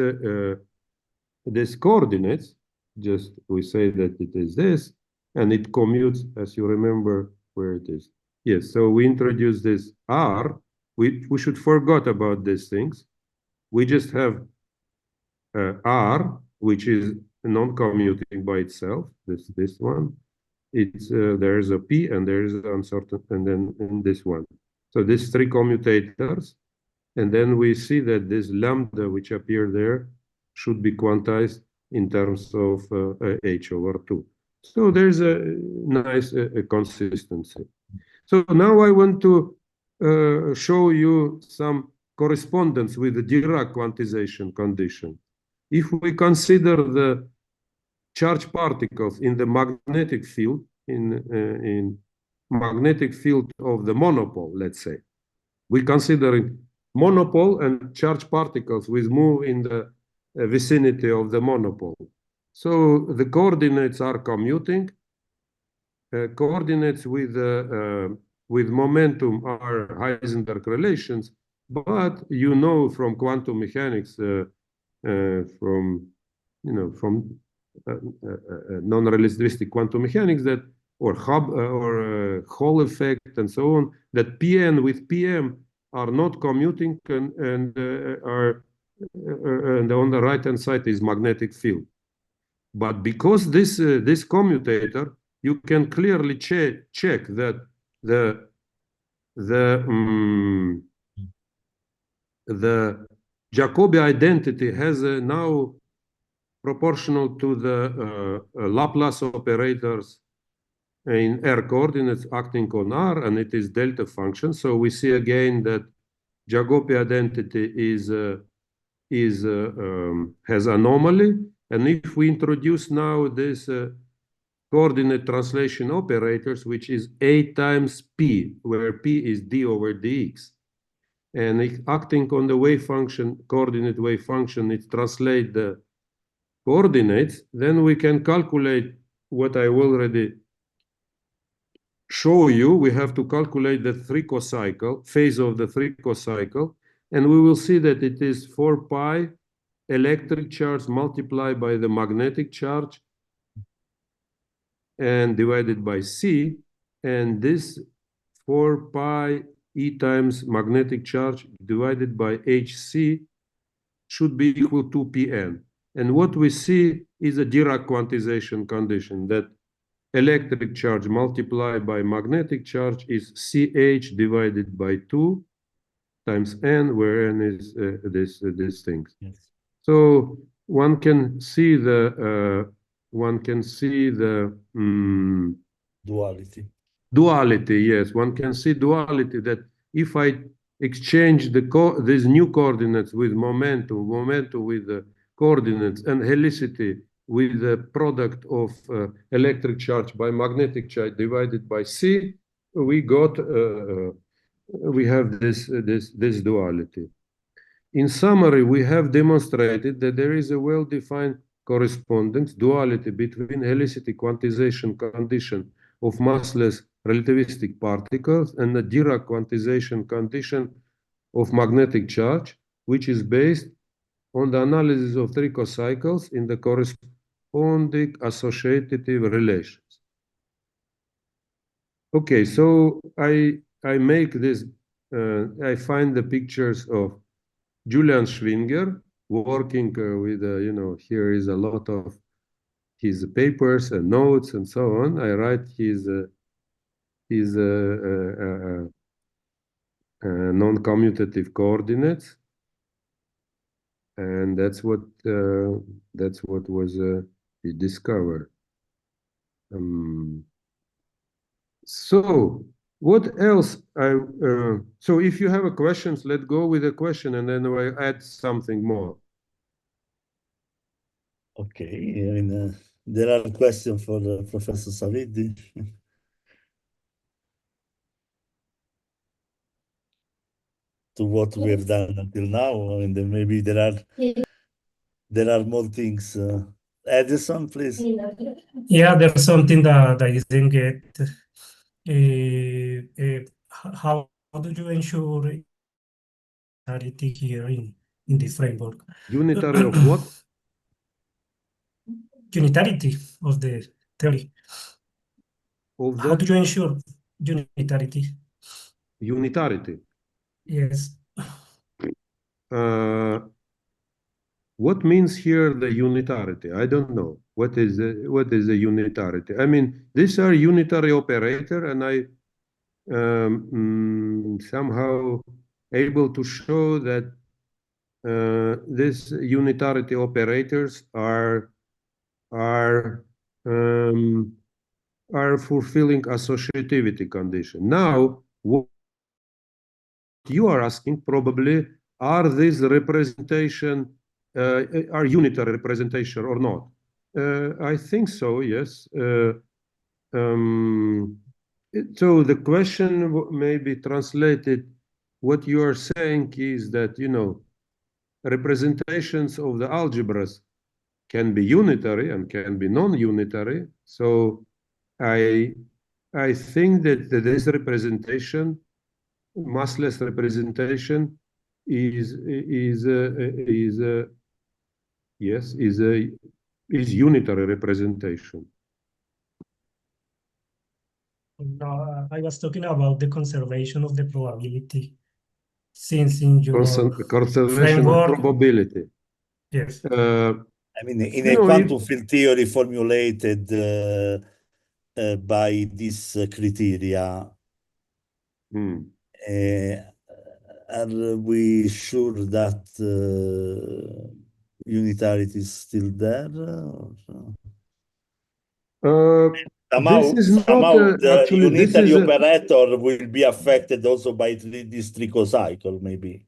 coordinates, just we say that it is this, and it commutes, as you remember where it is. Yes, so we introduce this r. We should forget about these things. We just have r, which is non-commuting by itself, this one. It's there is a p, and there is an uncertain, and then in this one. So these three commutators, and then we see that this lambda which appear there should be quantized in terms of h over 2. So there's a nice consistency. So now I want to show you some correspondence with the Dirac quantization condition. If we consider the charged particles in the magnetic field, in magnetic field of the monopole, let's say, we consider monopole and charged particles which move in the vicinity of the monopole. So the coordinates are commuting. Coordinates with momentum are Heisenberg relations, but from quantum mechanics, from non-relativistic quantum mechanics, that or Hall effect and so on, that Pn with Pm are not commuting and on the right hand side is magnetic field. But because this commutator, you can clearly check that the Jacobi identity has now proportional to the Laplace operators in R coordinates acting on R, and it is delta function. So we see again that Jacobi identity has anomaly, and if we introduce now this coordinate translation operators, which is A times P, where P is d over dx, and acting on the wave function, coordinate wave function, it translates the coordinates, then we can calculate what I already show you. We have to calculate the cycle phase of the cycle, and we will see that it is 4 pi electric charge multiplied by the magnetic charge and divided by c, and this 4 pi e times magnetic charge divided by hc should be equal to Pn. And what we see is a Dirac quantization condition, that electric charge multiplied by magnetic charge is Ch divided by 2 times n, where n is these things. Yes. So one can see the Duality. duality. Yes, one can see duality, that if I exchange these new coordinates with momentum with the coordinates, and helicity with the product of electric charge by magnetic charge divided by c, we have this duality. In summary, we have demonstrated that there is a well-defined correspondence, duality between helicity quantization condition of massless relativistic particles and the Dirac quantization condition of magnetic charge, which is based on the analysis of tricocycles in the corresponding associative relations. Okay, so I make this, I find the pictures of Julian Schwinger working with, here is a lot of his papers and notes and so on. I write his non-commutative coordinates, and that's what was he discovered. So what else? So if you have a questions, let's go with a question, and then I add something more. Okay, I mean, there are questions for Professor Savvidy. To what we have done until now. I mean, maybe there are more things. Edison, please. Yeah, there's something that I didn't get. How do you ensure unitarity here in this framework? Unitary of what? Unitarity of the theory. Of How do the you ensure unitarity? unitarity. Yes. What means here the unitarity? I don't know. What is the unitarity? I mean, these are unitary operator, and I somehow able to show that these unitarity operators are fulfilling associativity condition. Now, what you are asking probably, are these representation are unitary representation or not? I think so, yes. So the question may be translated, what you are saying is that, representations of the algebras can be unitary and can be non-unitary. So I think that this representation, massless representation, is unitary representation. No, I was talking about the conservation of the probability, since in your Conservation of framework, probability. yes. I mean, in You a know, quantum field theory formulated by this criteria, are we sure that unitarity is still there? this is not Somehow the actually, this unitary is operator will be affected also by this tricocycle, maybe.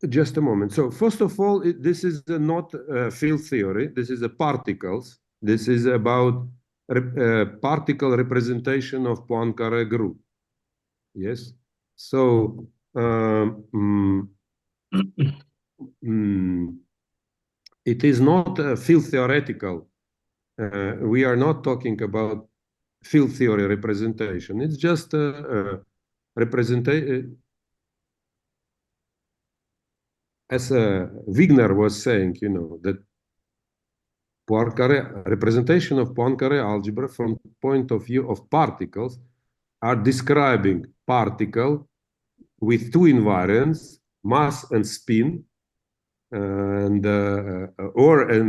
Just a moment. So first of all, this is not field theory. This is a particles. This is about particle representation of Poincare group. Yes. So it is not field theoretical. We are not talking about field theory representation. It's just representation. As Wigner was saying, you know, that Poincare representation of Poincare algebra from the point of view of particles are describing particle with two invariants, mass and spin, and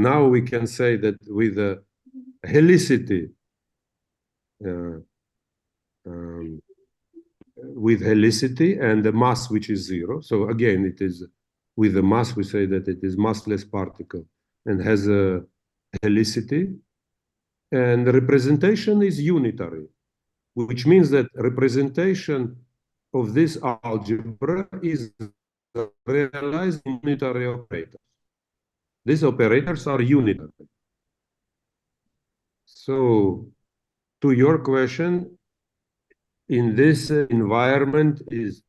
now we can say that with helicity, and the mass which is zero. So again, it is with the mass we say that it is massless particle and has a helicity, and the representation is unitary, which means that representation of this algebra is realized in unitary operators. These operators are unitary. So to your question, in this environment is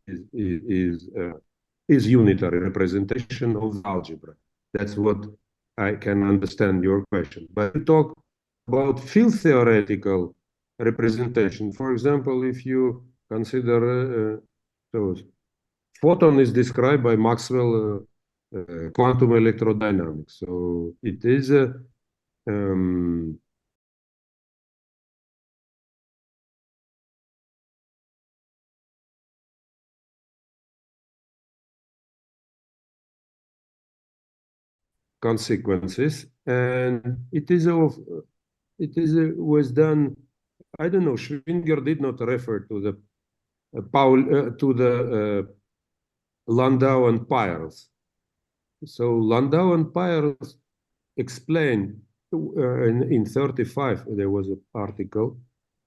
unitary representation of algebra. That's what I can understand your question. But we talk about field theoretical representation. For example, if you consider photon is described by Maxwell quantum electrodynamics. So it is a consequences, and was done. I don't know. Schwinger did not refer to the Landau and Peierls. So Landau and Peierls explain in 35 there was an article,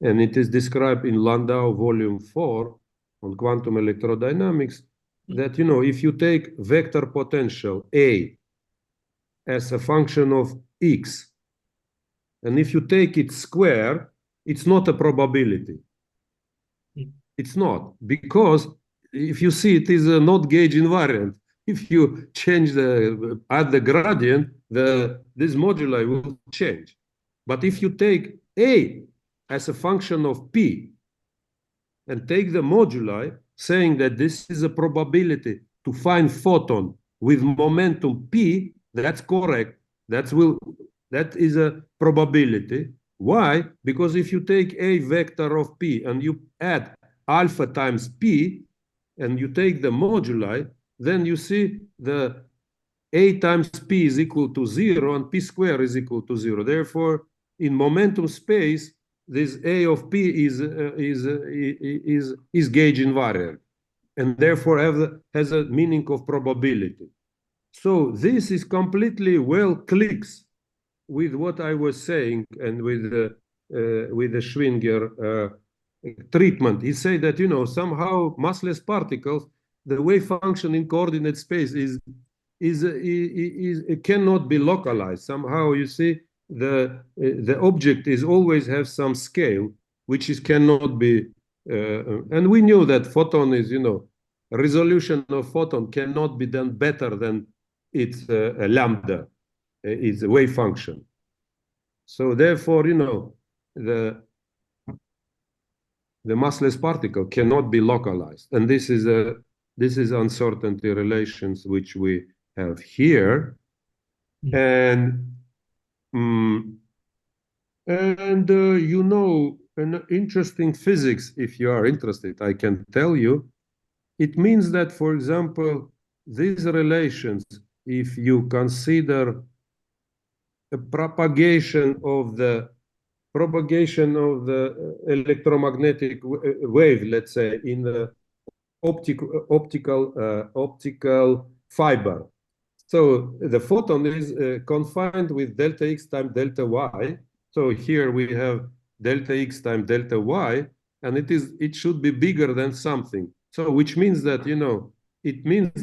and it is described in Landau volume 4 on quantum electrodynamics that, you know, if you take vector potential A as a function of x, and if you take it square, it's not a probability. It's not, because if you see, it is a not gauge invariant. If you change add the gradient, this moduli will change. But if you take A as a function of P and take the moduli, saying that this is a probability to find photon with momentum P, that's correct. That is a probability. Why? Because if you take a vector of P and you add alpha times P, and you take the moduli, then you see the A times P is equal to 0 and P square is equal to 0. Therefore, in momentum space, this A of P is gauge invariant, and therefore has a meaning of probability. So this is completely well clicks with what I was saying and with the Schwinger treatment. He said that, you know, somehow massless particles, the wave function in coordinate space it cannot be localized. Somehow, you see, the object is always have some scale, which cannot be, and we knew that photon is, you know, resolution of photon cannot be done better than its lambda, its wave function. So therefore, you know, the massless particle cannot be localized, and this is uncertainty relations which we have here, and And you know, an interesting physics, if you are interested, I can tell you. It means that, for example, these relations, if you consider a propagation of the electromagnetic wave, let's say, in the optical fiber. So the photon is confined with delta x times delta y. So here we have delta x times delta y, and it should be bigger than something. So which means that, you know, it means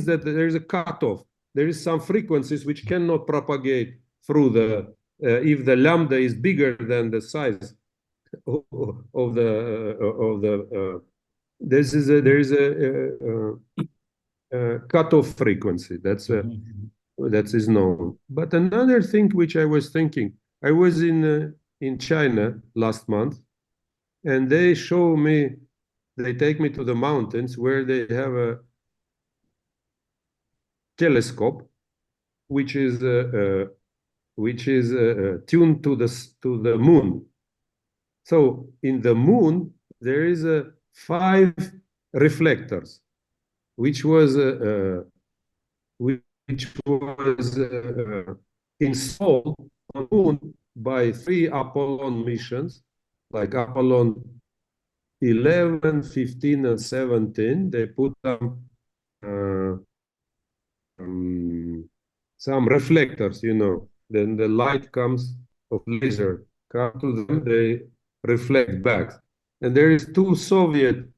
that there is a cutoff. There is some frequencies which cannot propagate through the if the lambda is bigger than the size of the there is a cutoff frequency. That is known. But another thing which I was thinking, I was in China last month, and they take me to the mountains where they have a telescope which is tuned to the moon. So in the moon there is a 5 reflectors, which was installed on the moon by 3 Apollon missions, like Apollon 11, 15, and 17. They put uh, some reflectors, you know. Then the light comes of laser, come to them, they reflect back. And there is 2 Soviet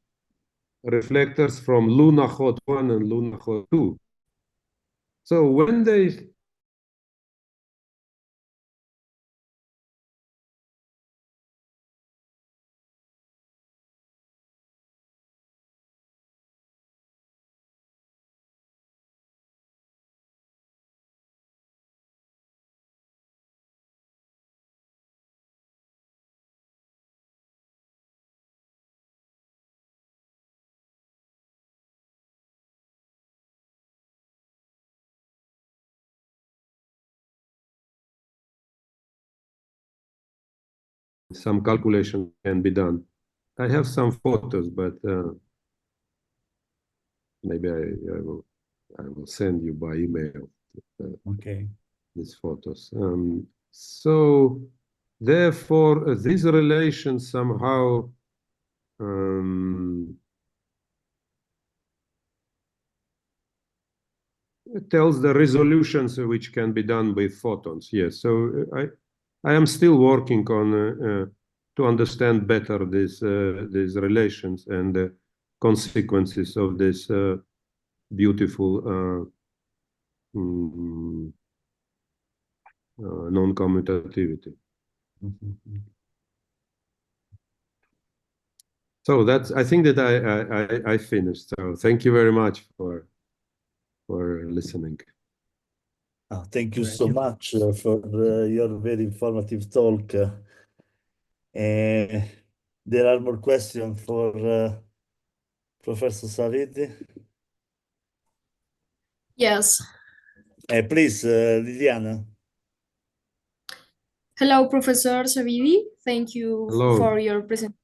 reflectors from Lunokhod 1 and Lunokhod 2. So when they some calculation can be done. I have some photos, but maybe I will send you by email Okay. these photos. So therefore, these relations somehow it tells the resolutions which can be done with photons. Yes, so I am still working on to understand better these relations and the consequences of this beautiful non-commutativity. So I think that I finished. So thank you very much for listening. Thank you so much for your very informative talk. There are more questions for Professor Savvidy. Yes. Please, Liliana. Hello, Professor Savvidy. Thank you Hello. for your presentation.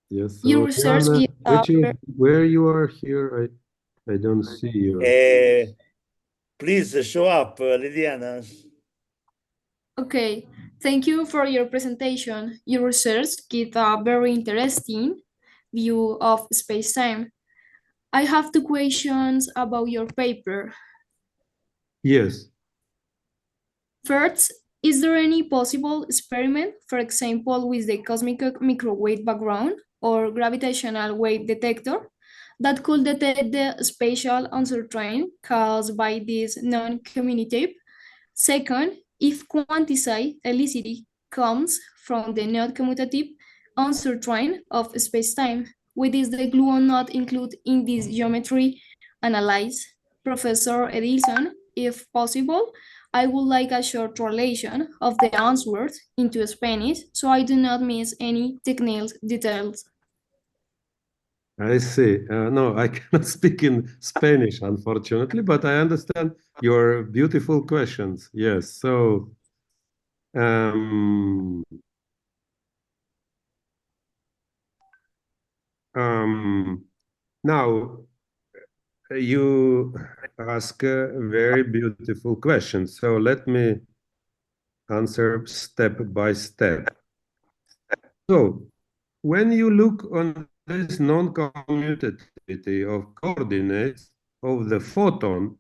Yes. So Your research Liana, where you are here, I don't see you. Please show up, Liliana. Okay. Thank you for your presentation. Your research gives a very interesting view of space-time. I have 2 questions about your paper. Yes. First, is there any possible experiment, for example, with the cosmic microwave background or gravitational wave detector, that could detect the spatial uncertainty caused by this non-commutative? Second, if quantized helicity comes from the non-commutative uncertainty of space-time, what is the gluon not included in this geometry analyzed? Professor Edison, if possible, I would like a short translation of the answers into Spanish so I do not miss any technical details. I see. No, I cannot speak in Spanish, unfortunately, but I understand your beautiful questions. Yes. So Um, now, you ask a very beautiful question. So let me answer step by step. So when you look on this non-commutativity of coordinates of the photon,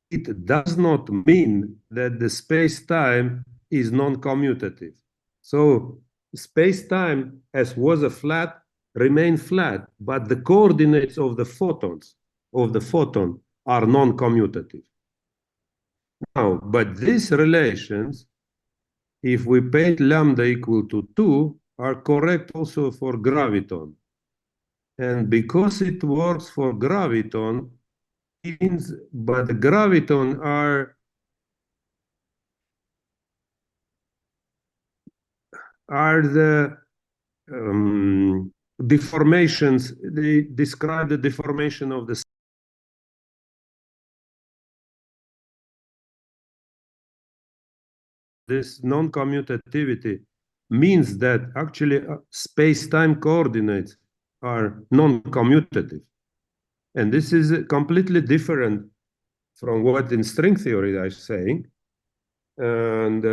it does not mean that the space-time is non-commutative. So space-time, as was a flat, remain flat, but the coordinates of the photons, of the photon, are non-commutative. Now, but these relations, if we paint lambda equal to 2, are correct also for graviton. And because it works for graviton, means, but the graviton are the deformations. They describe the deformation of the this non-commutativity means that actually space-time coordinates are non-commutative. And this is completely different from what in string theory I'm saying. And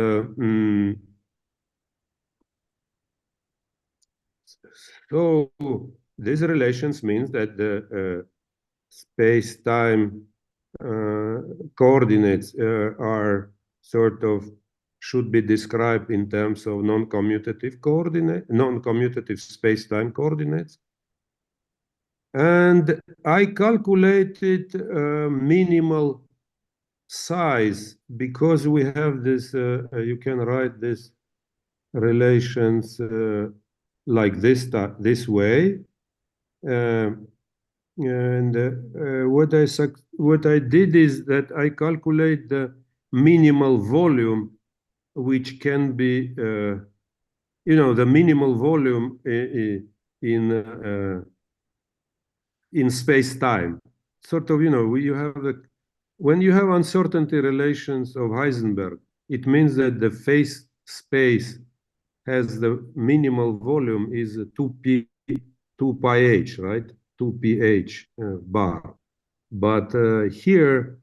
so these relations means that the space-time coordinates are sort of should be described in terms of non-commutative coordinate, non-commutative space-time coordinates. And I calculated minimal size because we have this, you can write this relations like this way. What I did is that I calculate the minimal volume, which can be, the minimal volume in space-time. Sort of, you have when you have uncertainty relations of Heisenberg, it means that the phase space has the minimal volume is 2 pi h, right? 2 ph bar. But here,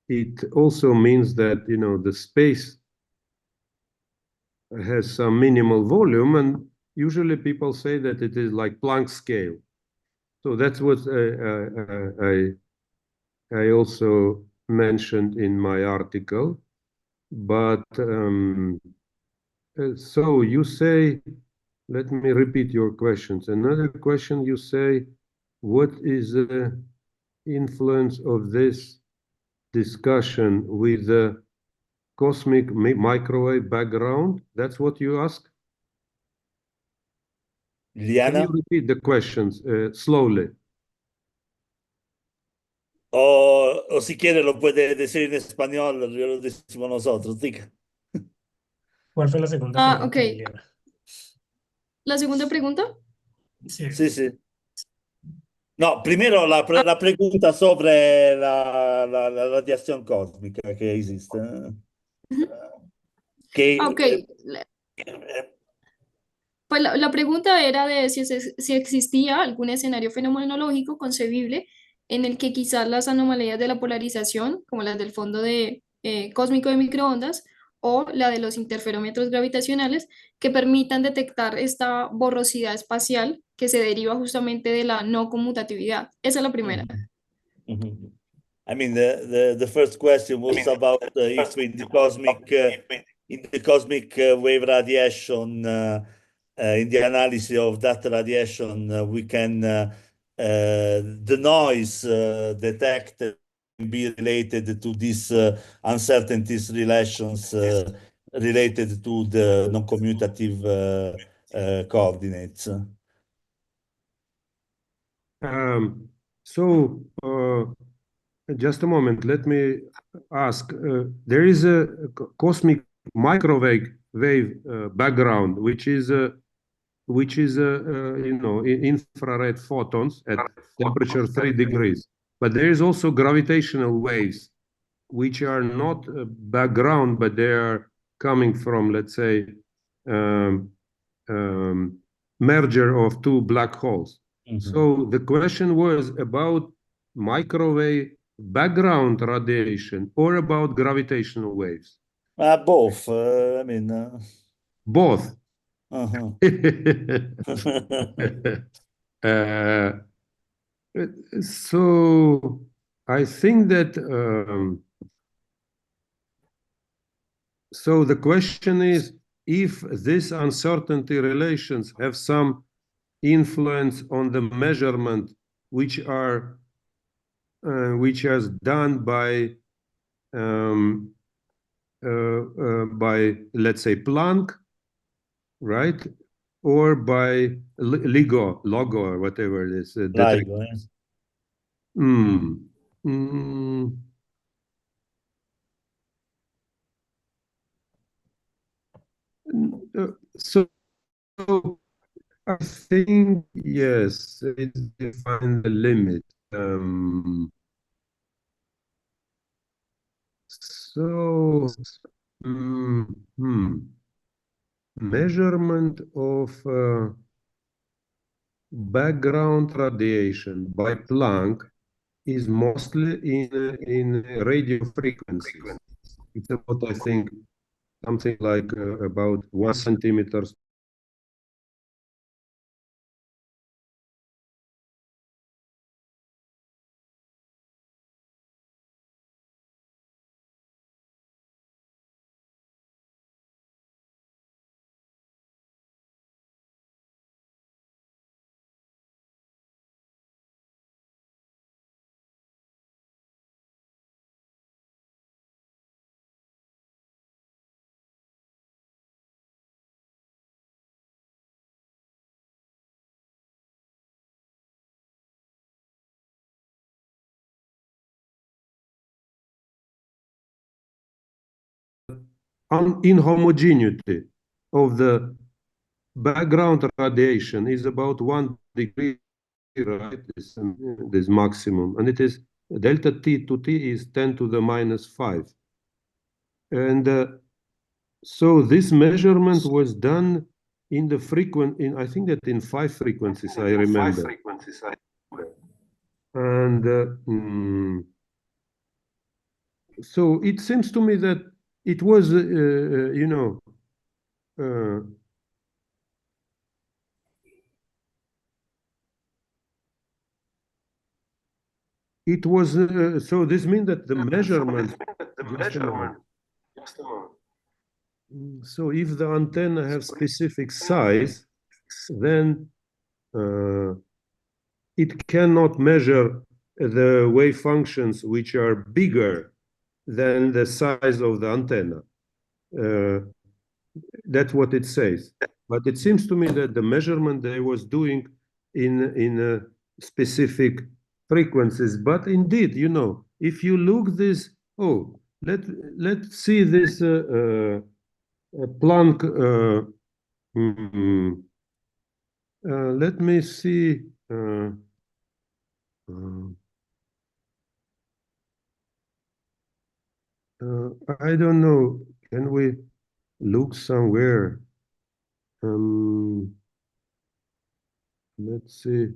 it also means that, the space has some minimal volume, and usually people say that it is like Planck scale. So that's what I also mentioned in my article. But so you say, let me repeat your questions. Another question, you say, what is the influence of this discussion with the cosmic microwave background? That's what you ask? Liliana? Can you repeat the questions slowly? O si quiere lo puede decir en español, yo lo decimos nosotros, diga. ¿Cuál fue la segunda pregunta, ok. Liliana? ¿La segunda pregunta? Sí. Sí, sí. No, primero la pregunta sobre la radiación cósmica que existe. Que, Ok. Pues la pregunta era de si existía algún escenario fenomenológico concebible en el que quizás las anomalías de la polarización, como las del fondo cósmico de microondas o la de los interferómetros gravitacionales, que permitan detectar esta borrosidad espacial que se deriva justamente de la no conmutatividad. Esa es la primera. I mean, the first question was about if in the cosmic wave radiation, in the analysis of that radiation, we can the noise detected be related to these uncertainties relations related to the non-commutative coordinates. Just a moment, let me ask. There is a cosmic microwave background, which is infrared photons at temperature 3 degrees. But there is also gravitational waves, which are not background, but they are coming from, let's say, merger of two black holes. So the question was about microwave background radiation or about gravitational waves? Both. I mean, Both. So I think that so the question is if these uncertainty relations have some influence on the measurement which is done by let's say Planck, right, or by LIGO or whatever it is. LIGO, yes. So I think yes, it's define the limit. So measurement of background radiation by Planck is mostly in radio frequencies. It's about, I think, something like about 1 centimeter. Inhomogeneity of the background radiation is about 1 degree, right? This maximum, and it is delta T to T is 10 to the minus 5. And so this measurement was done in the I think that in 5 frequencies, I remember. And so it seems to me that it was, you know, it was, so this means that the measurement, so if the antenna has specific size, then it cannot measure the wave functions which are bigger than the size of the antenna. That's what it says. But it seems to me that the measurement they was doing in specific frequencies. But indeed, you know, if you look this, let's see this Planck. Let me see. I don't know. Can we look somewhere? Let's see.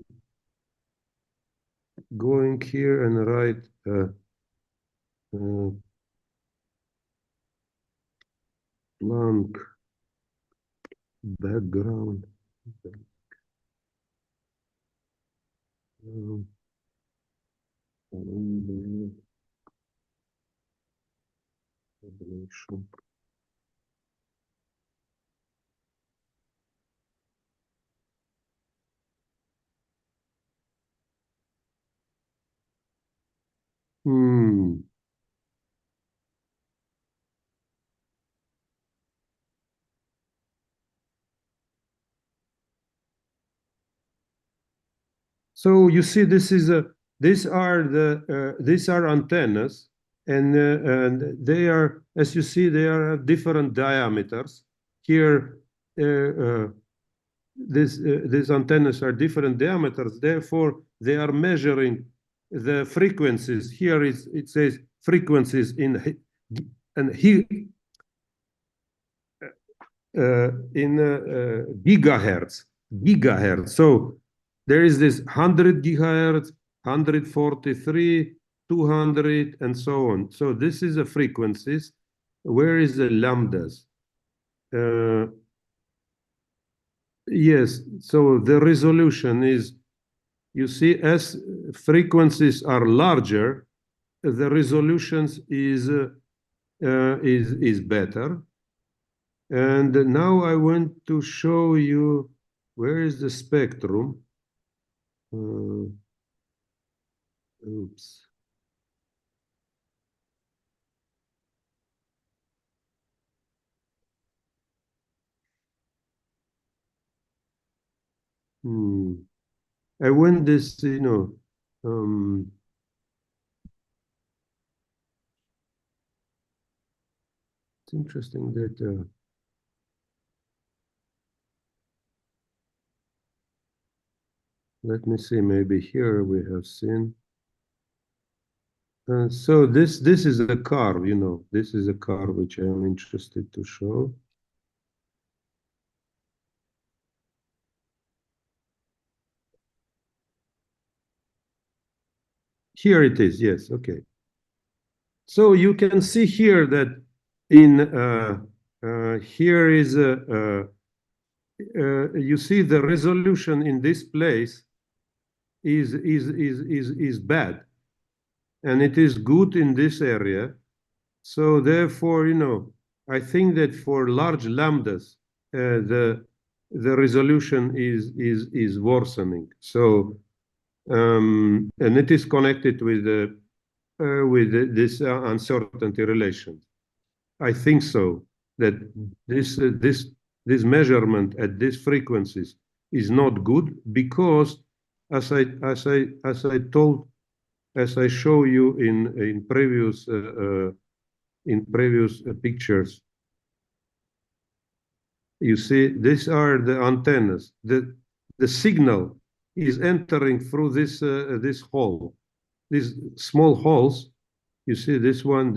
Going here and write Planck background. So you see, these are antennas, and they are, as you see, they are different diameters. Here, these antennas are different diameters. Therefore, they are measuring the frequencies. Here it says frequencies in gigahertz. So there is this 100 gigahertz, 143, 200, and so on. So this is the frequencies. Where is the lambdas? Yes, so the resolution is, you see, as frequencies are larger, the resolutions is better. And now I want to show you where is the spectrum. Oops. I want this, it's interesting that let me see, maybe here we have seen. So this is a curve, this is a curve which I am interested to show. Here it is, yes, okay. So you can see here that in here is you see the resolution in this place is bad, and it is good in this area. So therefore, I think that for large lambdas, the resolution is worsening. So and it is connected with this uncertainty relation. I think so, that this measurement at these frequencies is not good, because as I show you in previous pictures, you see these are the antennas. The signal is entering through this hole, these small holes. You see this one.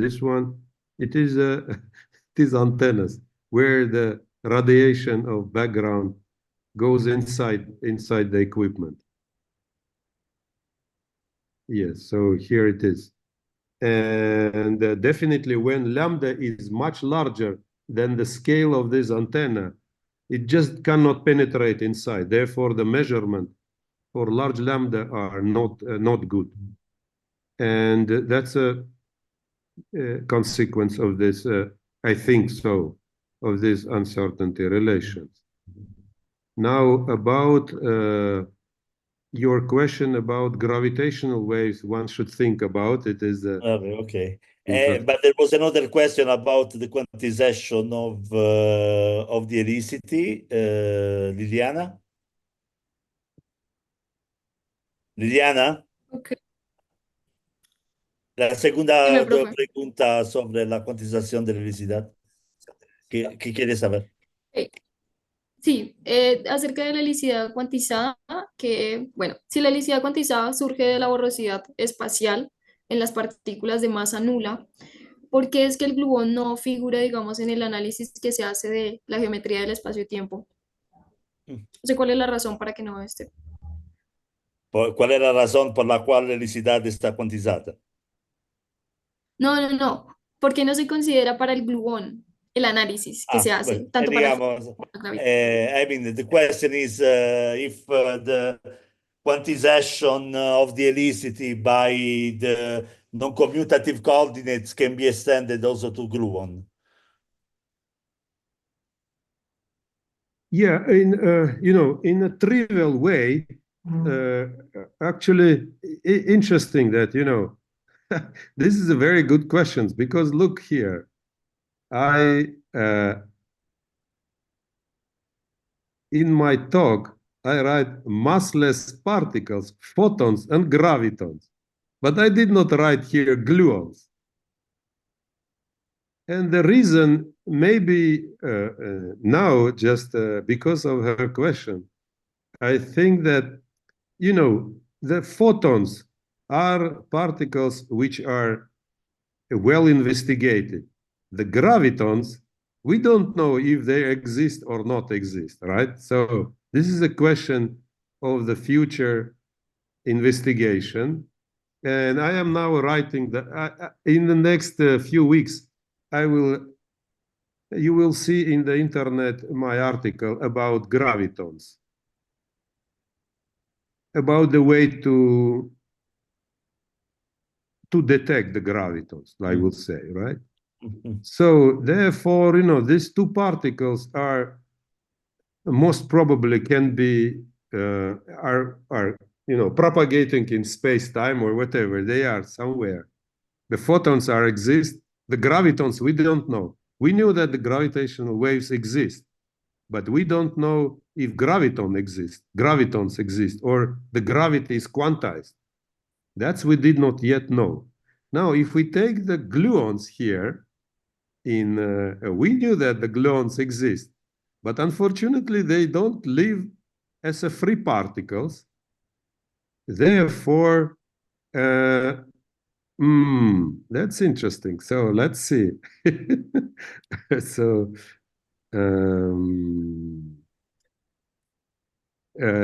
It is it is antennas where the radiation of background goes inside the equipment. Yes, so here it is. And definitely when lambda is much larger than the scale of this antenna, it just cannot penetrate inside. Therefore, the measurement for large lambda are not good. And that's a consequence of this, I think so, of these uncertainty relations. Now, about your question about gravitational waves, one should think about it is okay. But there was another question about the quantization of the helicity, Liliana. Okay. La segunda Dime, profe. pregunta sobre la cuantización de la helicidad. ¿Qué quieres saber? Sí, acerca de la helicidad cuantizada, que, bueno, si la helicidad cuantizada surge de la borrosidad espacial en las partículas de masa nula, ¿por qué es que el gluón no figura, digamos, en el análisis que se hace de la geometría del espacio-tiempo? No sé cuál es la razón para que no esté. ¿Cuál es la razón por la cual la helicidad está cuantizada? No. ¿Por qué no se considera para el gluón el análisis que se hace, Well, tanto para digamos, la gravedad? I mean, the question is if the quantization of the helicity by the non-commutative coordinates can be extended also to gluon. Yeah, in a trivial way, actually interesting that, this is a very good question, because look here, in my talk, I write massless particles, photons, and gravitons, but I did not write here gluons. And the reason, maybe now, just because of her question, I think that, the photons are particles which are well investigated. The gravitons, we don't know if they exist or not exist, right? So this is a question of the future investigation. And I am now writing that in the next few weeks, you will see in the internet my article about gravitons, about the way to detect the gravitons, I will say, right? So therefore, these two particles are most probably can be are propagating in space-time or whatever they are somewhere. The photons exist. The gravitons we don't know. We knew that the gravitational waves exist, but we don't know if gravitons exist, or the gravity is quantized. That's we did not yet know. Now, if we take the gluons here, we knew that the gluons exist, but unfortunately they don't live as a free particles. Therefore, that's interesting. So let's see. So,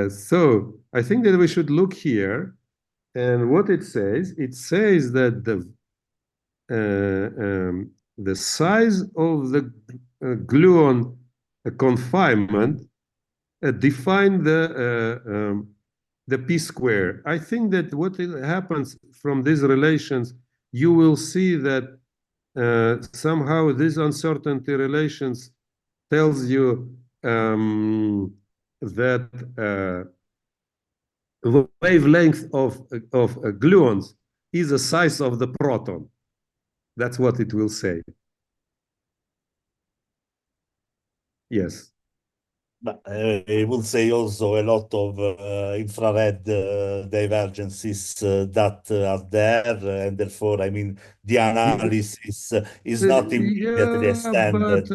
so I think that we should look here, and what it says that the size of the gluon confinement define the p-square. I think that what happens from these relations, you will see that somehow these uncertainty relations tells you that the wavelength of gluons is the size of the proton. That's what it will say. Yes. But it will say also a lot of infrared divergences that are there, and therefore, I mean, the analysis is not immediately extended.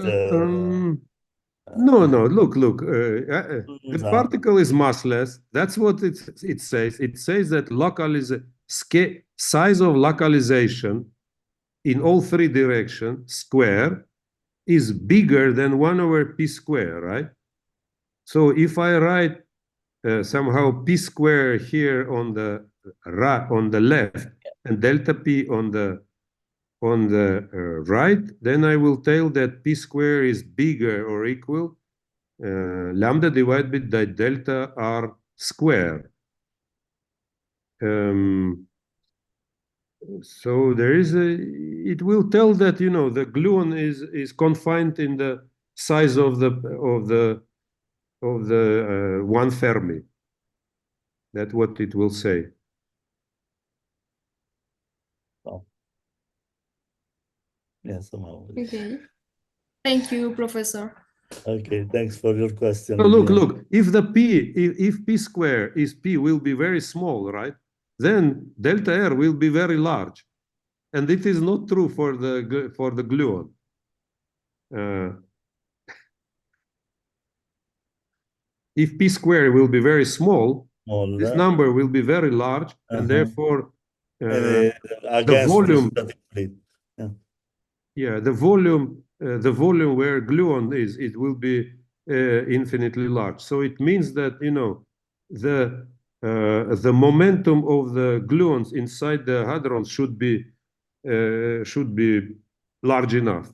No. Look. The particle is massless. That's what it says. It says that size of localization in all three directions square is bigger than 1/p², right? So if I write somehow p² here on the left and delta p on the right, then I will tell that p² is bigger or equal lambda divided by delta r square. So it will tell that the gluon is confined in the size of the 1 Fermi. That's what it will say. Oh. Yes, somehow. Okay. Thank you, Professor. Okay, thanks for your question. So look, if p² is p will be very small, right? Then delta r will be very large, and it is not true for the gluon. If p² will be very small, this number will be very large, and therefore the volume. Yeah, the volume where gluon is, it will be infinitely large. So it means that the momentum of the gluons inside the hadrons should be large enough.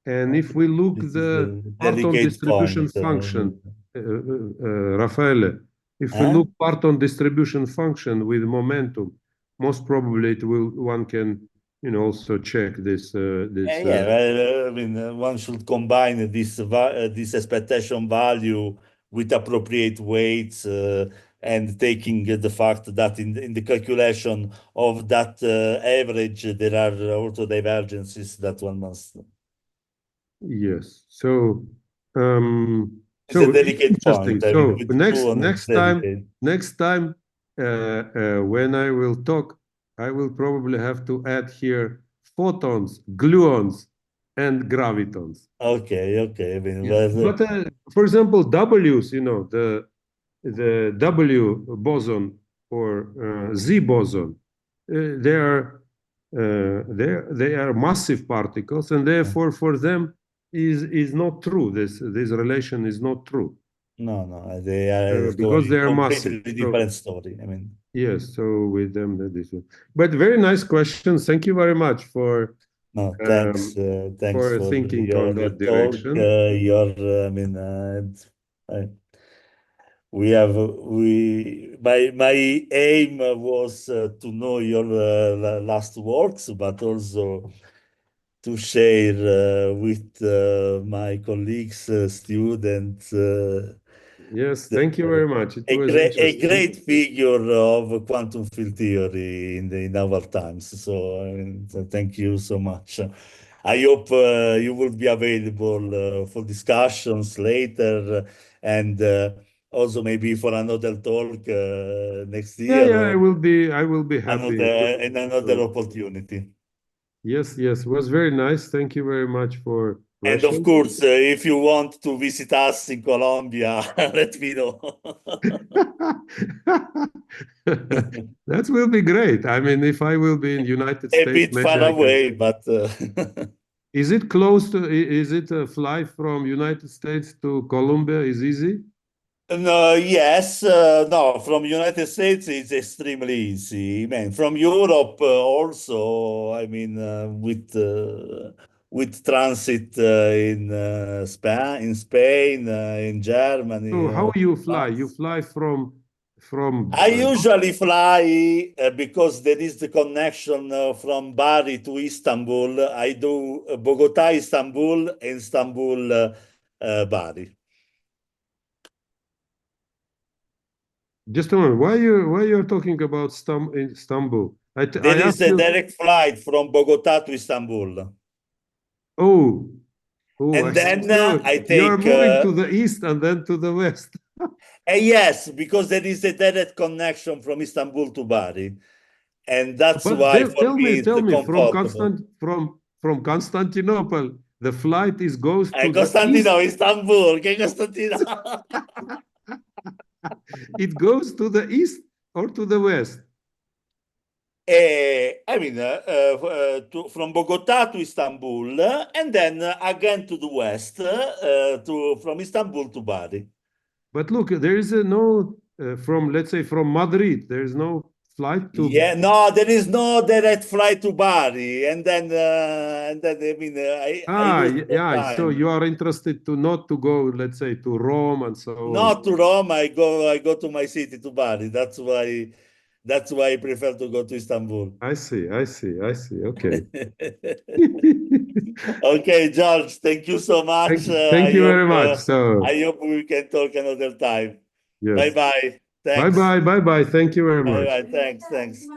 And if we look the parton distribution function, Raffaele, if we look parton distribution function with momentum, most probably one can also check this. Yeah, I mean, one should combine this expectation value with appropriate weights and taking the fact that in the calculation of that average, there are also divergences that one must. Yes. So it's a delicate point. So next time when I will talk, I will probably have to add here photons, gluons, and gravitons. Okay. I mean, but for example, W's, the W boson or Z boson, they are they are massive particles, and therefore for them is not true. This relation is not true. No, they are because they are completely massive. different story. I mean, yes. So with them, that is. But very nice questions. Thank you very much for. no, thanks for thinking your on that talk. direction. I mean, my aim was to know your last works, but also to share with my colleagues, students. Yes, thank you very much. It was A interesting. great figure of quantum field theory in our times. So, thank you so much. I hope you will be available for discussions later, and also maybe for another talk next year. Yeah, I will be happy. Another opportunity. Yes, it was very nice. Thank you very much for And of questions. course, if you want to visit us in Colombia, let me know. That will be great. I mean, if I will be in United A States, bit maybe far I can. away, but Is it close to? Is it a flight from United States to Colombia? Is easy? no, yes, no. From United States, it's extremely easy. Man, from Europe also. I mean, with transit in Spain, in Germany. So how you fly? You France. fly from I usually fly because there is the connection from Bari to Istanbul. I do Bogota, Istanbul, and Istanbul, Bari. Just a moment. Why you're talking about Istanbul? There I is asked a you. direct flight from Bogota to Istanbul. Oh, And I see. then So I you're take, moving to the east and then to the west. yes, because there is a direct connection from Istanbul to Bari. And that's But why for tell me me, it's comfortable. from Constantinople, the flight goes to the east. Costantino, Istanbul, che Costantino? It goes to the east or to the west. I mean, from Bogota to Istanbul, and then again to the west, from Istanbul to Bari. But look, there is no from, let's say, from Madrid. There is no flight to. Yeah, no, there is no direct flight to Bari, and then I mean, I lose more Yeah. So time. you are interested to not to go, let's say, to Rome and so on. Not to Rome. I go to my city, to Bari. That's why I prefer to go to Istanbul. I see. Okay. Okay, George, thank you so much. Thank you very much. So I hope we can talk another time. yes. Bye-bye. Thanks. Bye. Thank you very much. Bye-bye. Thanks.